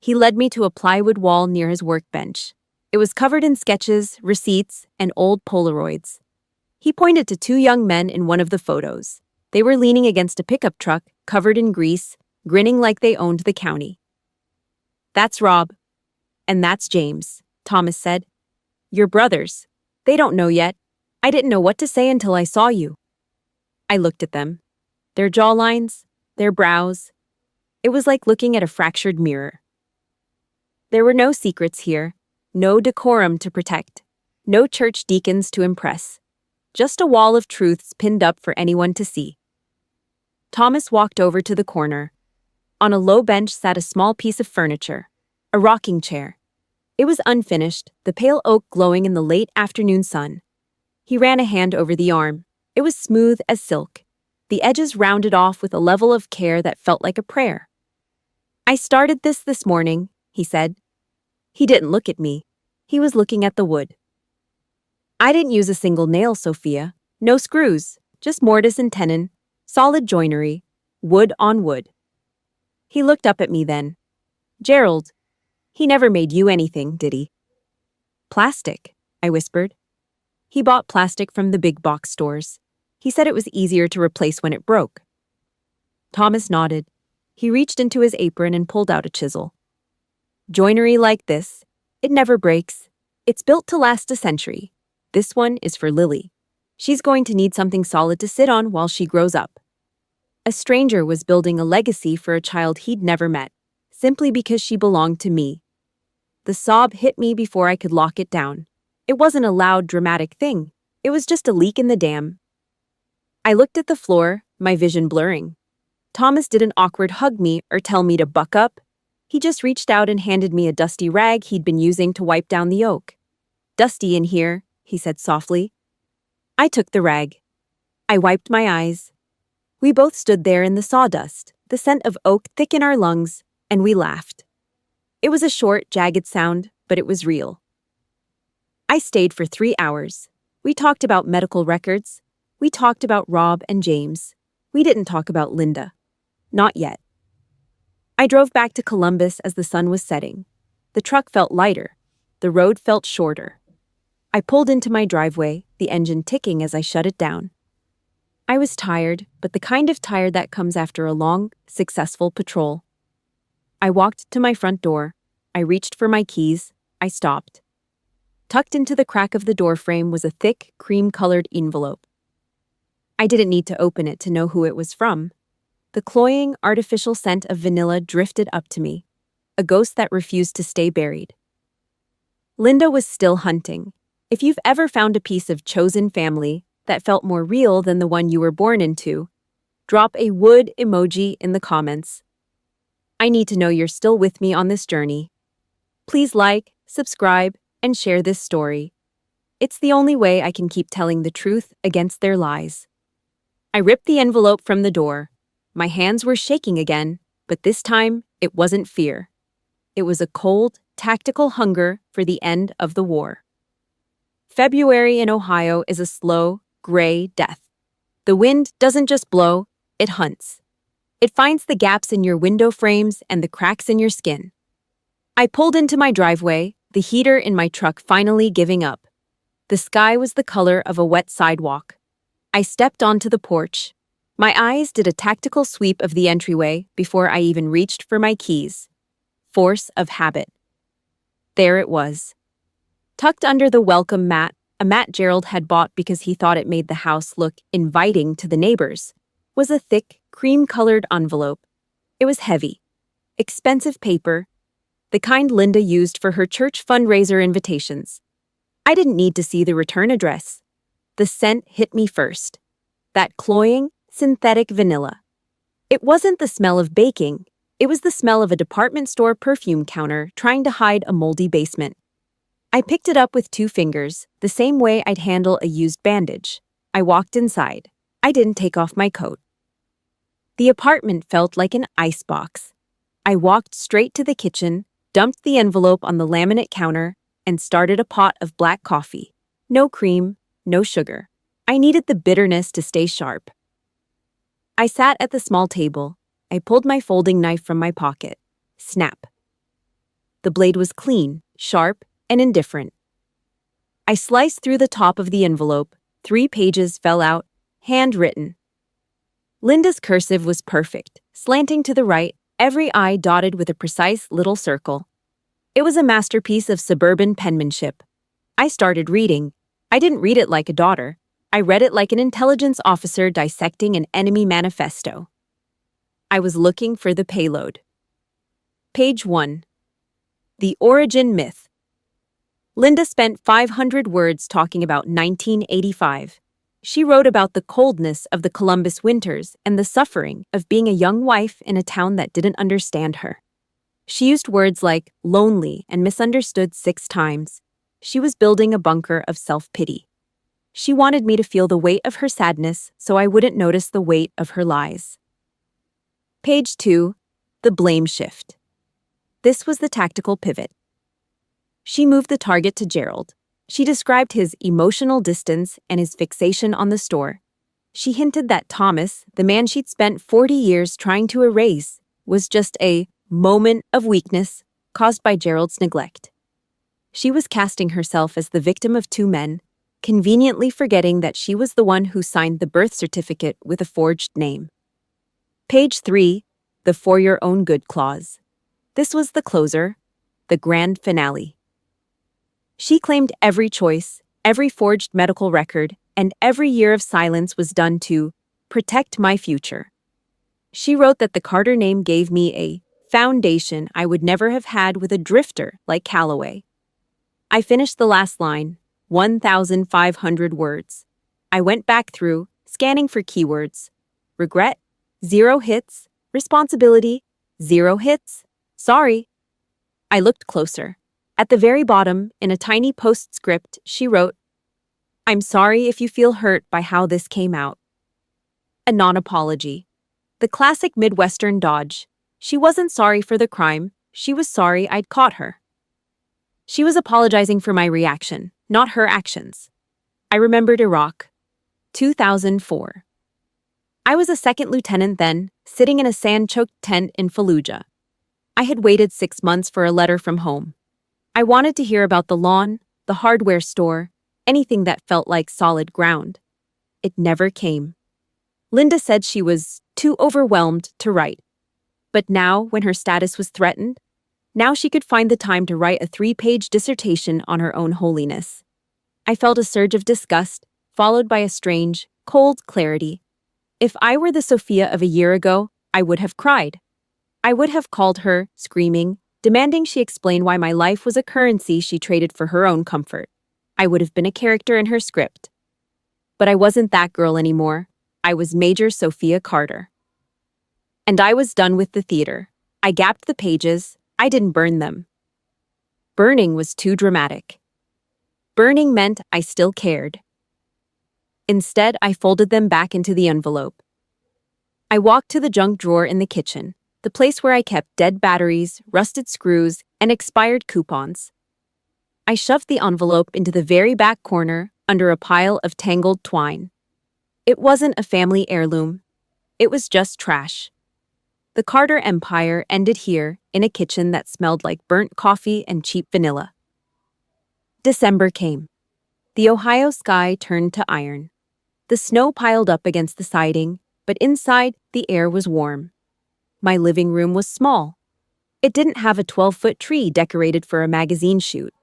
He led me to a plywood wall near his workbench. It was covered in sketches, receipts, and old Polaroids. He pointed to 2 young men in one of the photos. They were leaning against a pickup truck, covered in grease, grinning like they owned the county. "That's Rob. And that's James," Thomas said. "You're brothers. They don't know yet. I didn't know what to say until I saw you." I looked at them. Their jawlines, their brows. It was like looking at a fractured mirror. There were no secrets here, no decorum to protect, no church deacons to impress. Just a wall of truths pinned up for anyone to see. Thomas walked over to the corner. On a low bench sat a small piece of furniture, a rocking chair. It was unfinished, the pale oak glowing in the late afternoon sun. He ran a hand over the arm. It was smooth as silk, the edges rounded off with a level of care that felt like a prayer. "I started this morning," he said. He didn't look at me. He was looking at the wood. "I didn't use a single nail, Sophia. No screws, just mortise and tenon, solid joinery, wood on wood." He looked up at me then. "Gerald, he never made you anything, did he?" "Plastic," I whispered. He bought plastic from the big box stores. He said it was easier to replace when it broke. Thomas nodded. He reached into his apron and pulled out a chisel. "Joinery like this, it never breaks. It's built to last a century. This one is for Lily. She's going to need something solid to sit on while she grows up." A stranger was building a legacy for a child he'd never met, simply because she belonged to me. The sob hit me before I could lock it down. It wasn't a loud, dramatic thing. It was just a leak in the dam. I looked at the floor, my vision blurring. Thomas didn't awkward hug me or tell me to buck up. He just reached out and handed me a dusty rag he'd been using to wipe down the oak. "Dusty in here," he said softly. I took the rag. I wiped my eyes. We both stood there in the sawdust, the scent of oak thick in our lungs, and we laughed. It was a short, jagged sound, but it was real. I stayed for 3 hours. We talked about medical records. We talked about Rob and James. We didn't talk about Linda. Not yet. I drove back to Columbus as the sun was setting. The truck felt lighter. The road felt shorter. I pulled into my driveway, the engine ticking as I shut it down. I was tired, but the kind of tired that comes after a long, successful patrol. I walked to my front door. I reached for my keys. I stopped. Tucked into the crack of the doorframe was a thick, cream-colored envelope. I didn't need to open it to know who it was from. The cloying, artificial scent of vanilla drifted up to me, a ghost that refused to stay buried. Linda was still hunting. If you've ever found a piece of chosen family that felt more real than the one you were born into, drop a wood emoji in the comments. I need to know you're still with me on this journey. Please like, subscribe, and share this story. It's the only way I can keep telling the truth against their lies. I ripped the envelope from the door. My hands were shaking again, but this time it wasn't fear. It was a cold, tactical hunger for the end of the war. February in Ohio is a slow, gray death. The wind doesn't just blow, it hunts. It finds the gaps in your window frames and the cracks in your skin. I pulled into my driveway, the heater in my truck finally giving up. The sky was the color of a wet sidewalk. I stepped onto the porch. My eyes did a tactical sweep of the entryway before I even reached for my keys. Force of habit. There it was. Tucked under the welcome mat, a mat Gerald had bought because he thought it made the house look inviting to the neighbors, was a thick, cream-colored envelope. It was heavy. Expensive paper. The kind Linda used for her church fundraiser invitations. I didn't need to see the return address. The scent hit me first. That cloying, synthetic vanilla. It wasn't the smell of baking. It was the smell of a department store perfume counter trying to hide a moldy basement. I picked it up with 2 fingers, the same way I'd handle a used bandage. I walked inside. I didn't take off my coat. The apartment felt like an icebox. I walked straight to the kitchen, dumped the envelope on the laminate counter, and started a pot of black coffee. No cream, no sugar. I needed the bitterness to stay sharp. I sat at the small table. I pulled my folding knife from my pocket. Snap. The blade was clean, sharp, and indifferent. I sliced through the top of the envelope. 3 pages fell out, handwritten. Linda's cursive was perfect, slanting to the right, every I dotted with a precise little circle. It was a masterpiece of suburban penmanship. I started reading. I didn't read it like a daughter. I read it like an intelligence officer dissecting an enemy manifesto. I was looking for the payload. Page 1. The Origin Myth. Linda spent 500 words talking about 1985. She wrote about the coldness of the Columbus winters and the suffering of being a young wife in a town that didn't understand her. She used words like lonely and misunderstood 6 times. She was building a bunker of self-pity. She wanted me to feel the weight of her sadness so I wouldn't notice the weight of her lies. Page 2. The blame shift. This was the tactical pivot. She moved the target to Gerald. She described his emotional distance and his fixation on the store. She hinted that Thomas, the man she'd spent 40 years trying to erase, was just a moment of weakness caused by Gerald's neglect. She was casting herself as the victim of 2 men, conveniently forgetting that she was the one who signed the birth certificate with a forged name. Page 3. The For Your Own Good clause. This was the closer, the grand finale. She claimed every choice, every forged medical record, and every year of silence was done to protect my future. She wrote that the Carter name gave me a foundation I would never have had with a drifter like Calloway. I finished the last line, 1,500 words. I went back through, scanning for keywords. Regret, 0 hits. Responsibility, 0 hits. Sorry. I looked closer. At the very bottom, in a tiny postscript, she wrote, I'm sorry if you feel hurt by how this came out. A non-apology. The classic Midwestern dodge. She wasn't sorry for the crime. She was sorry I'd caught her. She was apologizing for my reaction, not her actions. I remembered Iraq. 2004. I was a 2nd lieutenant then, sitting in a sand-choked tent in Fallujah. I had waited 6 months for a letter from home. I wanted to hear about the lawn, the hardware store, anything that felt like solid ground. It never came. Linda said she was too overwhelmed to write. But now, when her status was threatened, now she could find the time to write a 3-page dissertation on her own holiness. I felt a surge of disgust, followed by a strange, cold clarity. If I were the Sophia of a year ago, I would have cried. I would have called her, screaming, demanding she explain why my life was a currency she traded for her own comfort. I would have been a character in her script. But I wasn't that girl anymore. I was Major Sophia Carter. And I was done with the theater. I gapped the pages. I didn't burn them. Burning was too dramatic. Burning meant I still cared. Instead, I folded them back into the envelope. I walked to the junk drawer in the kitchen, the place where I kept dead batteries, rusted screws, and expired coupons. I shoved the envelope into the very back corner under a pile of tangled twine. It wasn't a family heirloom. It was just trash. The Carter empire ended here in a kitchen that smelled like burnt coffee and cheap vanilla. December came. The Ohio sky turned to iron. The snow piled up against the siding, but inside, the air was warm. My living room was small. It didn't have a 12-foot tree decorated for a magazine shoot.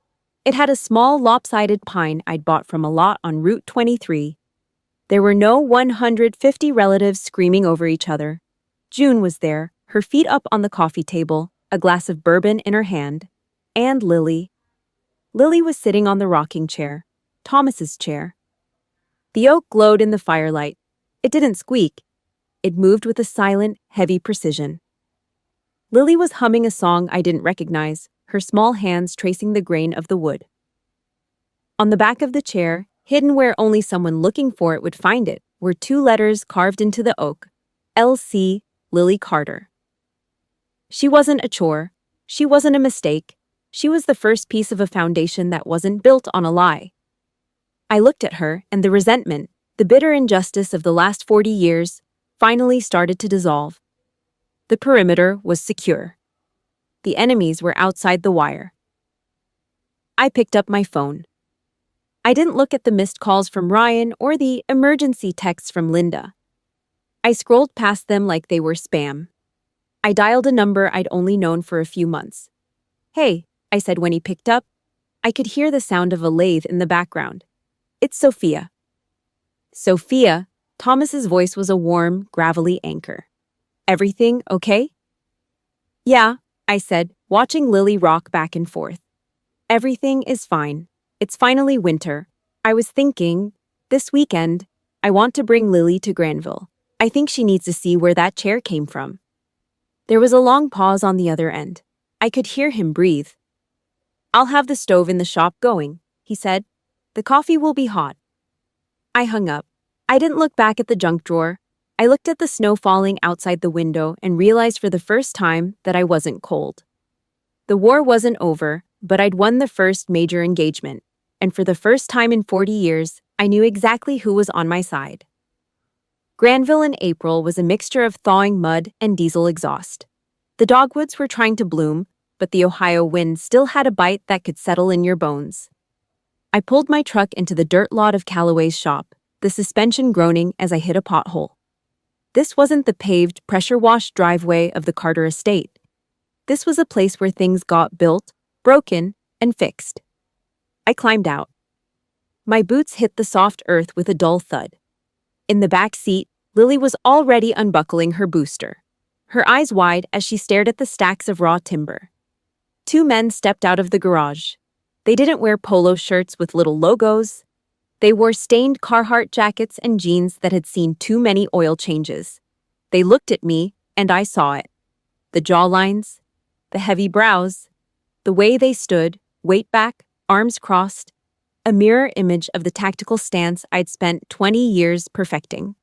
It had a small, lopsided pine I'd bought from a lot on Route 23. There were no 150 relatives screaming over each other. June was there, her feet up on the coffee table, a glass of bourbon in her hand. And Lily. Lily was sitting on the rocking chair, Thomas's chair. The oak glowed in the firelight. It didn't squeak. It moved with a silent, heavy precision. Lily was humming a song I didn't recognize, her small hands tracing the grain of the wood. On the back of the chair, hidden where only someone looking for it would find it, were 2 letters carved into the oak. L.C. Lily Carter. She wasn't a chore. She wasn't a mistake. She was the first piece of a foundation that wasn't built on a lie. I looked at her, and the resentment, the bitter injustice of the last 40 years, finally started to dissolve. The perimeter was secure. The enemies were outside the wire. I picked up my phone. I didn't look at the missed calls from Ryan or the emergency texts from Linda. I scrolled past them like they were spam. I dialed a number I'd only known for a few months. "Hey," I said when he picked up. I could hear the sound of a lathe in the background. "It's Sophia." Sophia, Thomas's voice was a warm, gravelly anchor. "Everything okay?" "Yeah," I said, watching Lily rock back and forth. "Everything is fine. It's finally winter. I was thinking, this weekend, I want to bring Lily to Granville. I think she needs to see where that chair came from." There was a long pause on the other end. I could hear him breathe. "I'll have the stove in the shop going," he said. "The coffee will be hot." I hung up. I didn't look back at the junk drawer. I looked at the snow falling outside the window and realized for the first time that I wasn't cold. The war wasn't over, but I'd won the first major engagement, and for the first time in 40 years, I knew exactly who was on my side. Granville in April was a mixture of thawing mud and diesel exhaust. The dogwoods were trying to bloom, but the Ohio wind still had a bite that could settle in your bones. I pulled my truck into the dirt lot of Calloway's shop, the suspension groaning as I hit a pothole. This wasn't the paved, pressure-washed driveway of the Carter estate. This was a place where things got built, broken, and fixed. I climbed out. My boots hit the soft earth with a dull thud. In the back seat, Lily was already unbuckling her booster, her eyes wide as she stared at the stacks of raw timber. 2 men stepped out of the garage. They didn't wear polo shirts with little logos. They wore stained Carhartt jackets and jeans that had seen too many oil changes. They looked at me, and I saw it. The jawlines, the heavy brows, the way they stood, weight back, arms crossed, a mirror image of the tactical stance I'd spent 20 years perfecting.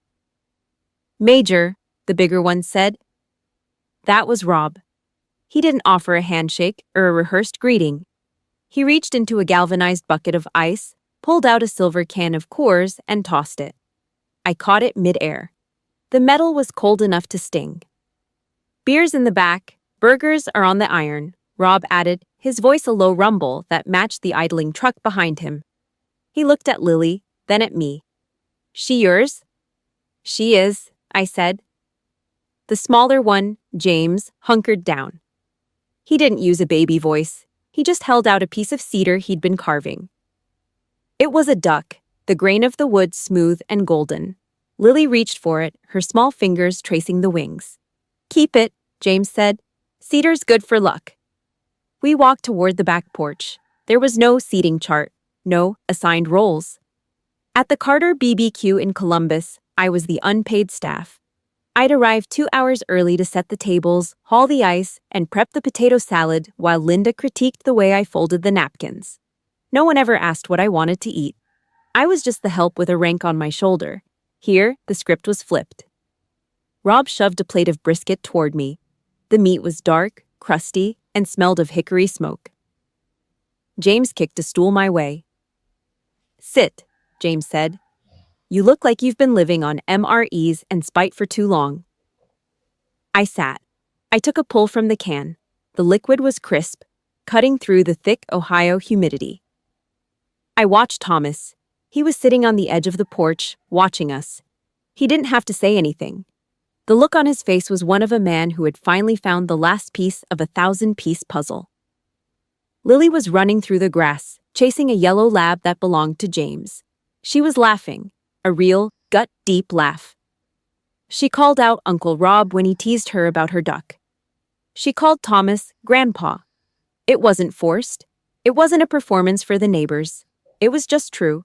"Major," the bigger one said. That was Rob. He didn't offer a handshake or a rehearsed greeting. He reached into a galvanized bucket of ice, pulled out a silver can of Coors, and tossed it. I caught it mid-air. The metal was cold enough to sting. "Beer's in the back. Burgers are on the iron," Rob added, his voice a low rumble that matched the idling truck behind him. He looked at Lily, then at me. "She yours?" "She is," I said. The smaller one, James, hunkered down. He didn't use a baby voice. He just held out a piece of cedar he'd been carving. It was a duck, the grain of the wood smooth and golden. Lily reached for it, her small fingers tracing the wings. "Keep it," James said. "Cedar's good for luck." We walked toward the back porch. There was no seating chart, no assigned roles. At the Carter BBQ in Columbus, I was the unpaid staff. I'd arrive 2 hours early to set the tables, haul the ice, and prep the potato salad while Linda critiqued the way I folded the napkins. No one ever asked what I wanted to eat. I was just the help with a rank on my shoulder. Here, the script was flipped. Rob shoved a plate of brisket toward me. The meat was dark, crusty, and smelled of hickory smoke. James kicked a stool my way. "Sit," James said. "You look like you've been living on MREs and spite for too long." I sat. I took a pull from the can. The liquid was crisp, cutting through the thick Ohio humidity. I watched Thomas. He was sitting on the edge of the porch, watching us. He didn't have to say anything. The look on his face was one of a man who had finally found the last piece of a 1,000-piece puzzle. Lily was running through the grass, chasing a yellow lab that belonged to James. She was laughing, a real, gut-deep laugh. She called out Uncle Rob when he teased her about her duck. She called Thomas Grandpa. It wasn't forced. It wasn't a performance for the neighbors. It was just true.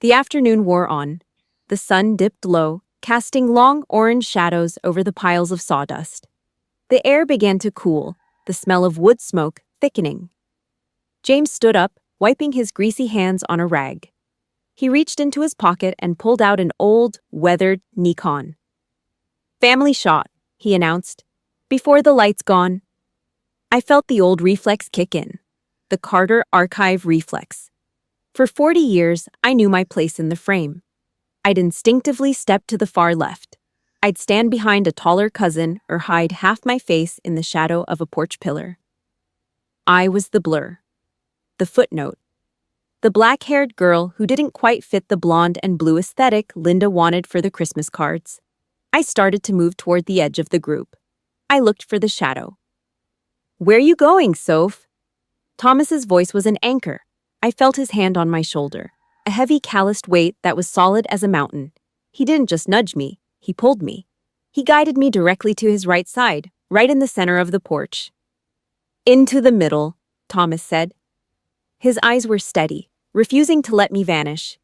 The afternoon wore on. The sun dipped low, casting long orange shadows over the piles of sawdust. The air began to cool, the smell of wood smoke thickening. James stood up, wiping his greasy hands on a rag. He reached into his pocket and pulled out an old, weathered Nikon. "Family shot," he announced. "Before the light's gone." I felt the old reflex kick in. The Carter archive reflex. For 40 years, I knew my place in the frame. I'd instinctively step to the far left. I'd stand behind a taller cousin or hide half my face in the shadow of a porch pillar. I was the blur. The footnote. The black-haired girl who didn't quite fit the blonde and blue aesthetic Linda wanted for the Christmas cards. I started to move toward the edge of the group. I looked for the shadow. "Where you going, Soph?" Thomas's voice was an anchor. I felt his hand on my shoulder, a heavy calloused weight that was solid as a mountain. He didn't just nudge me, he pulled me. He guided me directly to his right side, right in the center of the porch. "Into the middle," Thomas said. His eyes were steady, refusing to let me vanish.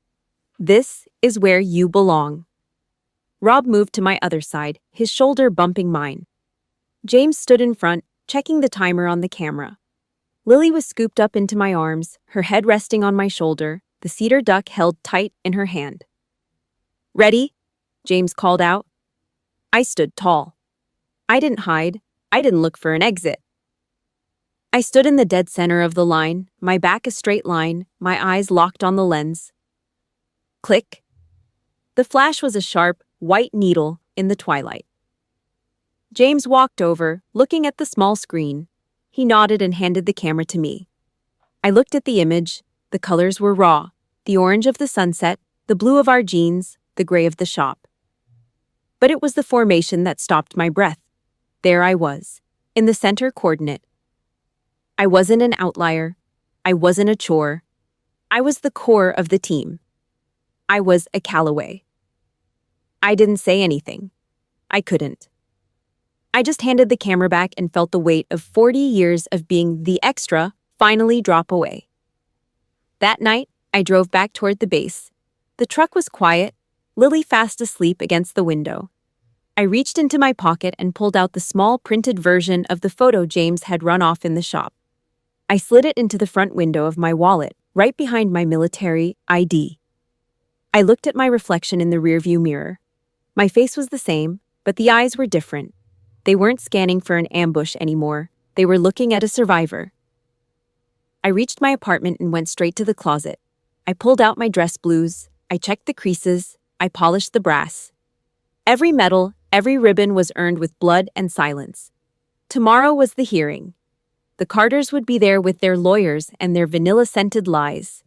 "This is where you belong." Rob moved to my other side, his shoulder bumping mine. James stood in front, checking the timer on the camera. Lily was scooped up into my arms, her head resting on my shoulder, the cedar duck held tight in her hand. "Ready?" James called out. I stood tall. I didn't hide. I didn't look for an exit. I stood in the dead center of the line, my back a straight line, my eyes locked on the lens. Click. The flash was a sharp, white needle in the twilight. James walked over, looking at the small screen. He nodded and handed the camera to me. I looked at the image. The colors were raw, the orange of the sunset, the blue of our jeans, the gray of the shop. But it was the formation that stopped my breath. There I was, in the center coordinate. I wasn't an outlier. I wasn't a chore. I was the core of the team. I was a Callaway. I didn't say anything. I couldn't. I just handed the camera back and felt the weight of 40 years of being the extra finally drop away. That night, I drove back toward the base. The truck was quiet, Lily fast asleep against the window. I reached into my pocket and pulled out the small printed version of the photo James had run off in the shop. I slid it into the front window of my wallet, right behind my military ID. I looked at my reflection in the rearview mirror. My face was the same, but the eyes were different. They weren't scanning for an ambush anymore. They were looking at a survivor. I reached my apartment and went straight to the closet. I pulled out my dress blues. I checked the creases. I polished the brass. Every medal, every ribbon was earned with blood and silence. Tomorrow was the hearing. The Carters would be there with their lawyers and their vanilla-scented lies.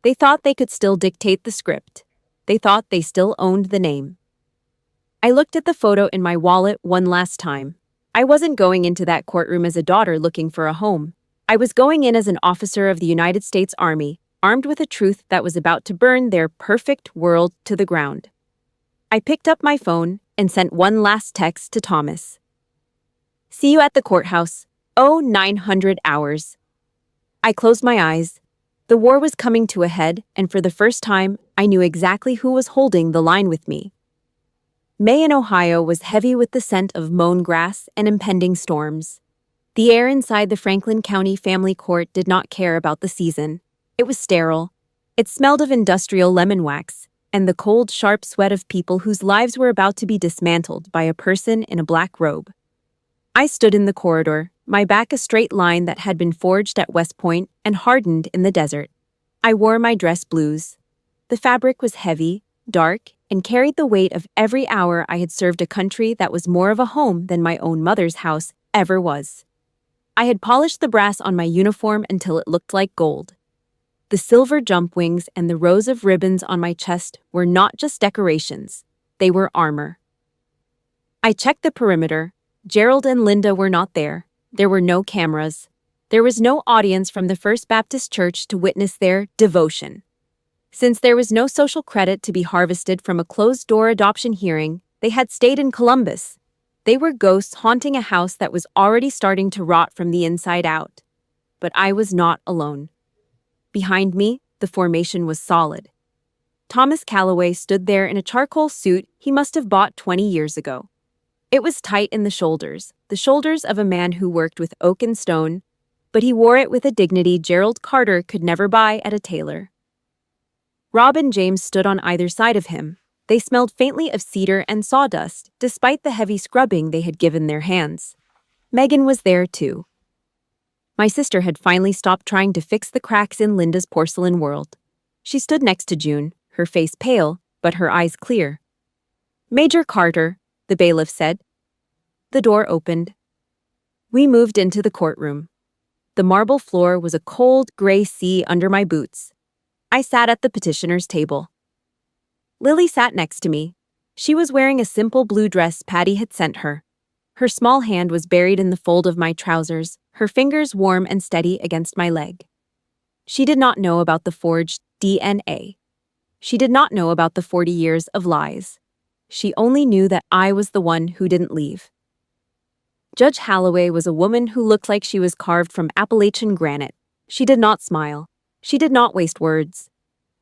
They thought they could still dictate the script. They thought they still owned the name. I looked at the photo in my wallet one last time. I wasn't going into that courtroom as a daughter looking for a home. I was going in as an officer of the United States Army, armed with a truth that was about to burn their perfect world to the ground. I picked up my phone and sent one last text to Thomas. "See you at the courthouse. 900 hours. I closed my eyes. The war was coming to a head, and for the first time, I knew exactly who was holding the line with me. May in Ohio was heavy with the scent of mown grass and impending storms. The air inside the Franklin County Family Court did not care about the season. It was sterile. It smelled of industrial lemon wax and the cold, sharp sweat of people whose lives were about to be dismantled by a person in a black robe. I stood in the corridor, my back a straight line that had been forged at West Point and hardened in the desert. I wore my dress blues. The fabric was heavy, dark, and carried the weight of every hour I had served a country that was more of a home than my own mother's house ever was. I had polished the brass on my uniform until it looked like gold. The silver jump wings and the rows of ribbons on my chest were not just decorations, they were armor. I checked the perimeter. Gerald and Linda were not there. There were no cameras. There was no audience from the First Baptist Church to witness their devotion. Since there was no social credit to be harvested from a closed-door adoption hearing, they had stayed in Columbus. They were ghosts haunting a house that was already starting to rot from the inside out. But I was not alone. Behind me, the formation was solid. Thomas Calloway stood there in a charcoal suit he must have bought 20 years ago. It was tight in the shoulders of a man who worked with oak and stone, but he wore it with a dignity Gerald Carter could never buy at a tailor. Rob and James stood on either side of him. They smelled faintly of cedar and sawdust, despite the heavy scrubbing they had given their hands. Megan was there, too. My sister had finally stopped trying to fix the cracks in Linda's porcelain world. She stood next to June, her face pale, but her eyes clear. "Major Carter," the bailiff said. The door opened. We moved into the courtroom. The marble floor was a cold, gray sea under my boots. I sat at the petitioner's table. Lily sat next to me. She was wearing a simple blue dress Patty had sent her. Her small hand was buried in the fold of my trousers, her fingers warm and steady against my leg. She did not know about the forged DNA. She did not know about the 40 years of lies. She only knew that I was the one who didn't leave. Judge Holloway was a woman who looked like she was carved from Appalachian granite. She did not smile. She did not waste words.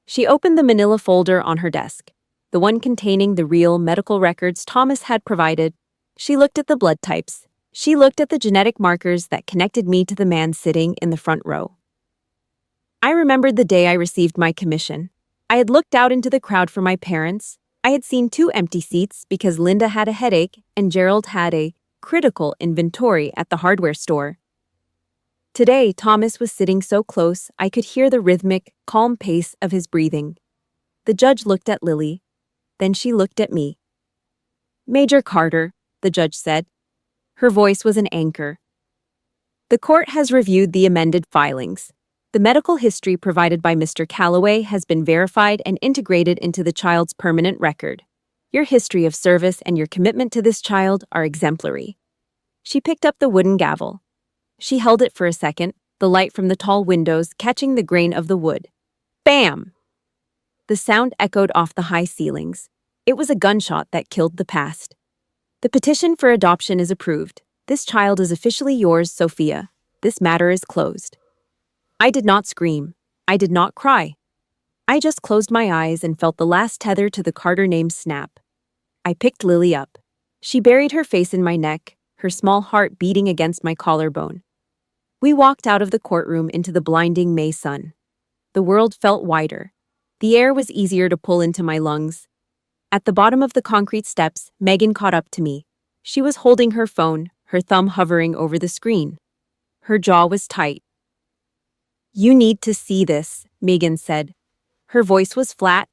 She opened the manila folder on her desk, the one containing the real medical records Thomas had provided. She looked at the blood types. She looked at the genetic markers that connected me to the man sitting in the front row. I remembered the day I received my commission. I had looked out into the crowd for my parents. I had seen 2 empty seats because Linda had a headache and Gerald had a critical inventory at the hardware store. Today, Thomas was sitting so close I could hear the rhythmic, calm pace of his breathing. The judge looked at Lily. Then she looked at me. "Major Carter," the judge said. Her voice was an anchor. "The court has reviewed the amended filings. The medical history provided by Mr. Calloway has been verified and integrated into the child's permanent record. Your history of service and your commitment to this child are exemplary." She picked up the wooden gavel. She held it for a second, the light from the tall windows catching the grain of the wood. Bam! The sound echoed off the high ceilings. It was a gunshot that killed the past. "The petition for adoption is approved. This child is officially yours, Sophia. This matter is closed." I did not scream. I did not cry. I just closed my eyes and felt the last tether to the Carter name snap. I picked Lily up. She buried her face in my neck, her small heart beating against my collarbone. We walked out of the courtroom into the blinding May sun. The world felt wider. The air was easier to pull into my lungs. At the bottom of the concrete steps, Megan caught up to me. She was holding her phone, her thumb hovering over the screen. Her jaw was tight. "You need to see this," Megan said. Her voice was flat.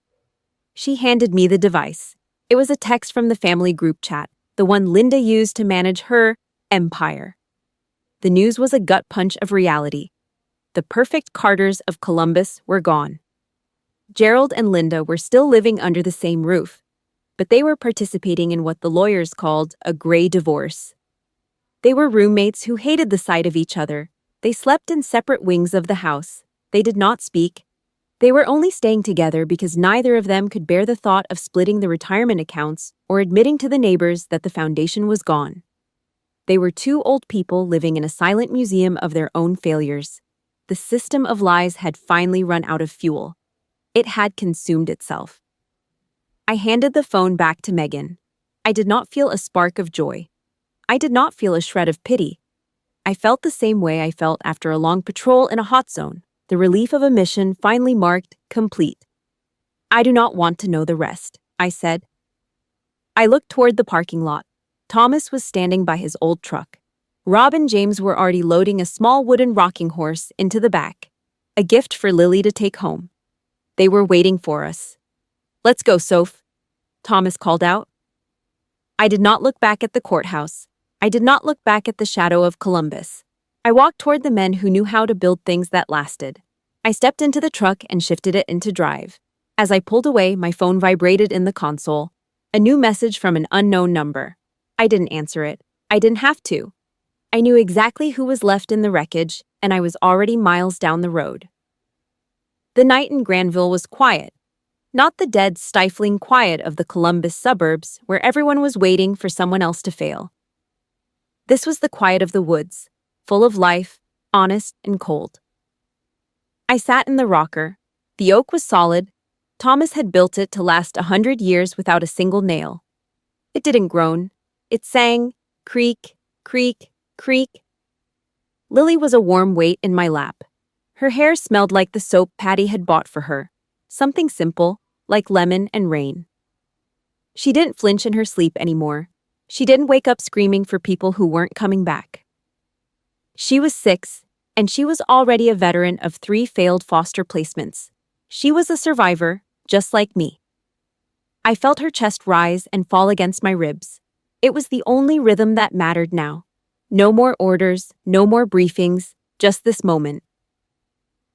She handed me the device. It was a text from the family group chat, the one Linda used to manage her empire. The news was a gut punch of reality. The perfect Carters of Columbus were gone. Gerald and Linda were still living under the same roof, but they were participating in what the lawyers called a gray divorce. They were roommates who hated the sight of each other. They slept in separate wings of the house. They did not speak. They were only staying together because neither of them could bear the thought of splitting the retirement accounts or admitting to the neighbors that the foundation was gone. They were 2 old people living in a silent museum of their own failures. The system of lies had finally run out of fuel. It had consumed itself. I handed the phone back to Megan. I did not feel a spark of joy. I did not feel a shred of pity. I felt the same way I felt after a long patrol in a hot zone, the relief of a mission finally marked complete. I do not want to know the rest, I said. I looked toward the parking lot. Thomas was standing by his old truck. Rob and James were already loading a small wooden rocking horse into the back, a gift for Lily to take home. They were waiting for us. "Let's go, Soph," Thomas called out. I did not look back at the courthouse. I did not look back at the shadow of Columbus. I walked toward the men who knew how to build things that lasted. I stepped into the truck and shifted it into drive. As I pulled away, my phone vibrated in the console. A new message from an unknown number. I didn't answer it. I didn't have to. I knew exactly who was left in the wreckage, and I was already miles down the road. The night in Granville was quiet. Not the dead, stifling quiet of the Columbus suburbs, where everyone was waiting for someone else to fail. This was the quiet of the woods, full of life, honest and cold. I sat in the rocker. The oak was solid. Thomas had built it to last 100 years without a single nail. It didn't groan. It sang, creak, creak, creak. Lily was a warm weight in my lap. Her hair smelled like the soap Patty had bought for her. Something simple, like lemon and rain. She didn't flinch in her sleep anymore. She didn't wake up screaming for people who weren't coming back. She was 6, and she was already a veteran of 3 failed foster placements. She was a survivor, just like me. I felt her chest rise and fall against my ribs. It was the only rhythm that mattered now. No more orders, no more briefings, just this moment.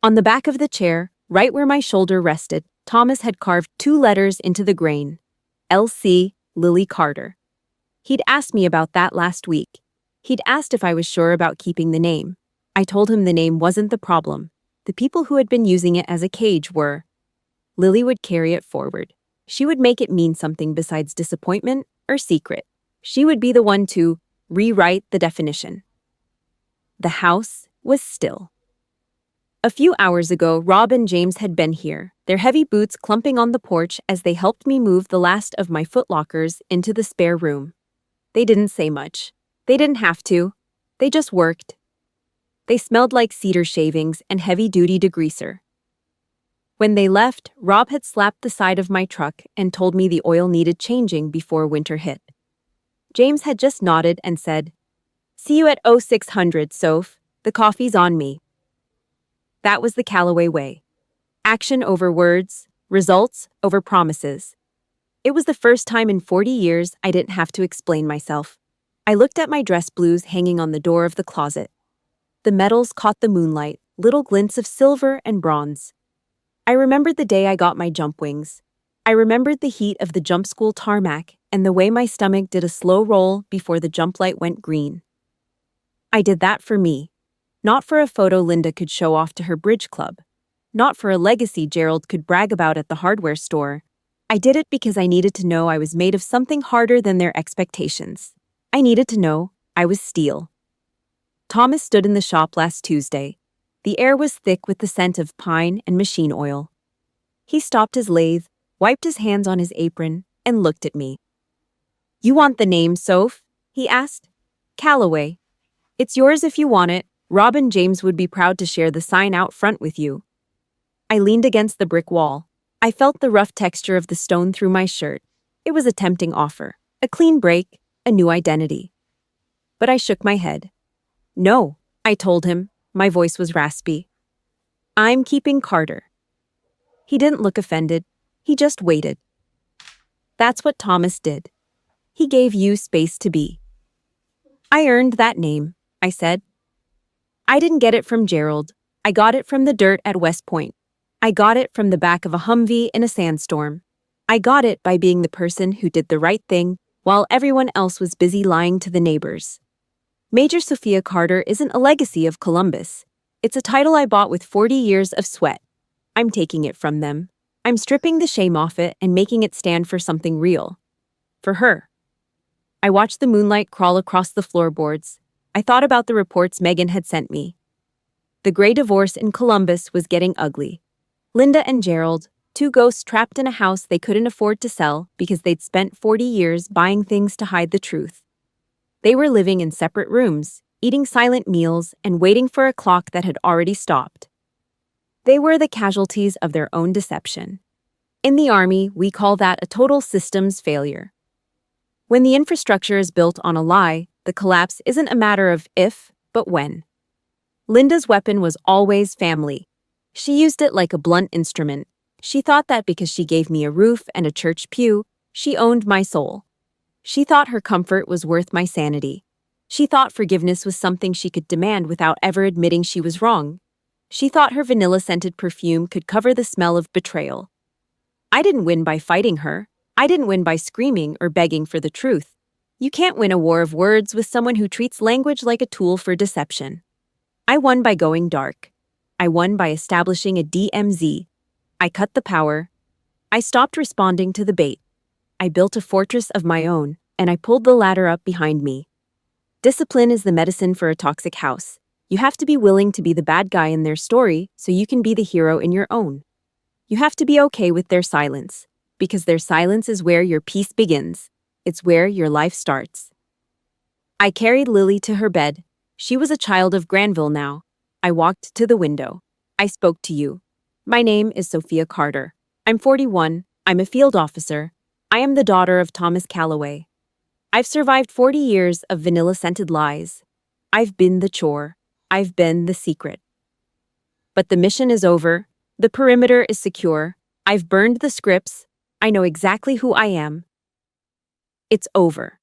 On the back of the chair, right where my shoulder rested, Thomas had carved 2 letters into the grain. L.C. Lily Carter. He'd asked me about that last week. He'd asked if I was sure about keeping the name. I told him the name wasn't the problem. The people who had been using it as a cage were. Lily would carry it forward. She would make it mean something besides disappointment or secret. She would be the one to rewrite the definition. The house was still. A few hours ago, Rob and James had been here, their heavy boots clumping on the porch as they helped me move the last of my footlockers into the spare room. They didn't say much. They didn't have to. They just worked. They smelled like cedar shavings and heavy-duty degreaser. When they left, Rob had slapped the side of my truck and told me the oil needed changing before winter hit. James had just nodded and said, "See you at 0600, Soph. The coffee's on me." That was the Callaway way. Action over words, results over promises. It was the first time in 40 years I didn't have to explain myself. I looked at my dress blues hanging on the door of the closet. The metals caught the moonlight, little glints of silver and bronze. I remembered the day I got my jump wings. I remembered the heat of the jump school tarmac and the way my stomach did a slow roll before the jump light went green. I did that for me. Not for a photo Linda could show off to her bridge club. Not for a legacy Gerald could brag about at the hardware store. I did it because I needed to know I was made of something harder than their expectations. I needed to know I was steel. Thomas stood in the shop last Tuesday. The air was thick with the scent of pine and machine oil. He stopped his lathe, wiped his hands on his apron, and looked at me. "You want the name, Soph?" he asked. "Callaway. It's yours if you want it. Rob and James would be proud to share the sign out front with you." I leaned against the brick wall. I felt the rough texture of the stone through my shirt. It was a tempting offer, a clean break, a new identity. But I shook my head. "No," I told him. My voice was raspy. "I'm keeping Carter." He didn't look offended. He just waited. That's what Thomas did. He gave you space to be. "I earned that name," I said. "I didn't get it from Gerald. I got it from the dirt at West Point. I got it from the back of a Humvee in a sandstorm. I got it by being the person who did the right thing while everyone else was busy lying to the neighbors. Major Sophia Carter isn't a legacy of Columbus. It's a title I bought with 40 years of sweat. I'm taking it from them. I'm stripping the shame off it and making it stand for something real. For her." I watched the moonlight crawl across the floorboards. I thought about the reports Megan had sent me. The gray divorce in Columbus was getting ugly. Linda and Gerald, Two ghosts trapped in a house they couldn't afford to sell because they'd spent 40 years buying things to hide the truth. They were living in separate rooms, eating silent meals, and waiting for a clock that had already stopped. They were the casualties of their own deception. In the Army, we call that a total systems failure. When the infrastructure is built on a lie, the collapse isn't a matter of if, but when. Linda's weapon was always family. She used it like a blunt instrument. She thought that because she gave me a roof and a church pew, she owned my soul. She thought her comfort was worth my sanity. She thought forgiveness was something she could demand without ever admitting she was wrong. She thought her vanilla-scented perfume could cover the smell of betrayal. I didn't win by fighting her. I didn't win by screaming or begging for the truth. You can't win a war of words with someone who treats language like a tool for deception. I won by going dark. I won by establishing a DMZ. I cut the power. I stopped responding to the bait. I built a fortress of my own, and I pulled the ladder up behind me. Discipline is the medicine for a toxic house. You have to be willing to be the bad guy in their story so you can be the hero in your own. You have to be okay with their silence, because their silence is where your peace begins. It's where your life starts. I carried Lily to her bed. She was a child of Granville now. I walked to the window. I spoke to you. My name is Sophia Carter. I'm 41. I'm a field officer. I am the daughter of Thomas Calloway. I've survived 40 years of vanilla-scented lies. I've been the chore. I've been the secret. But the mission is over. The perimeter is secure. I've burned the scripts. I know exactly who I am. It's over.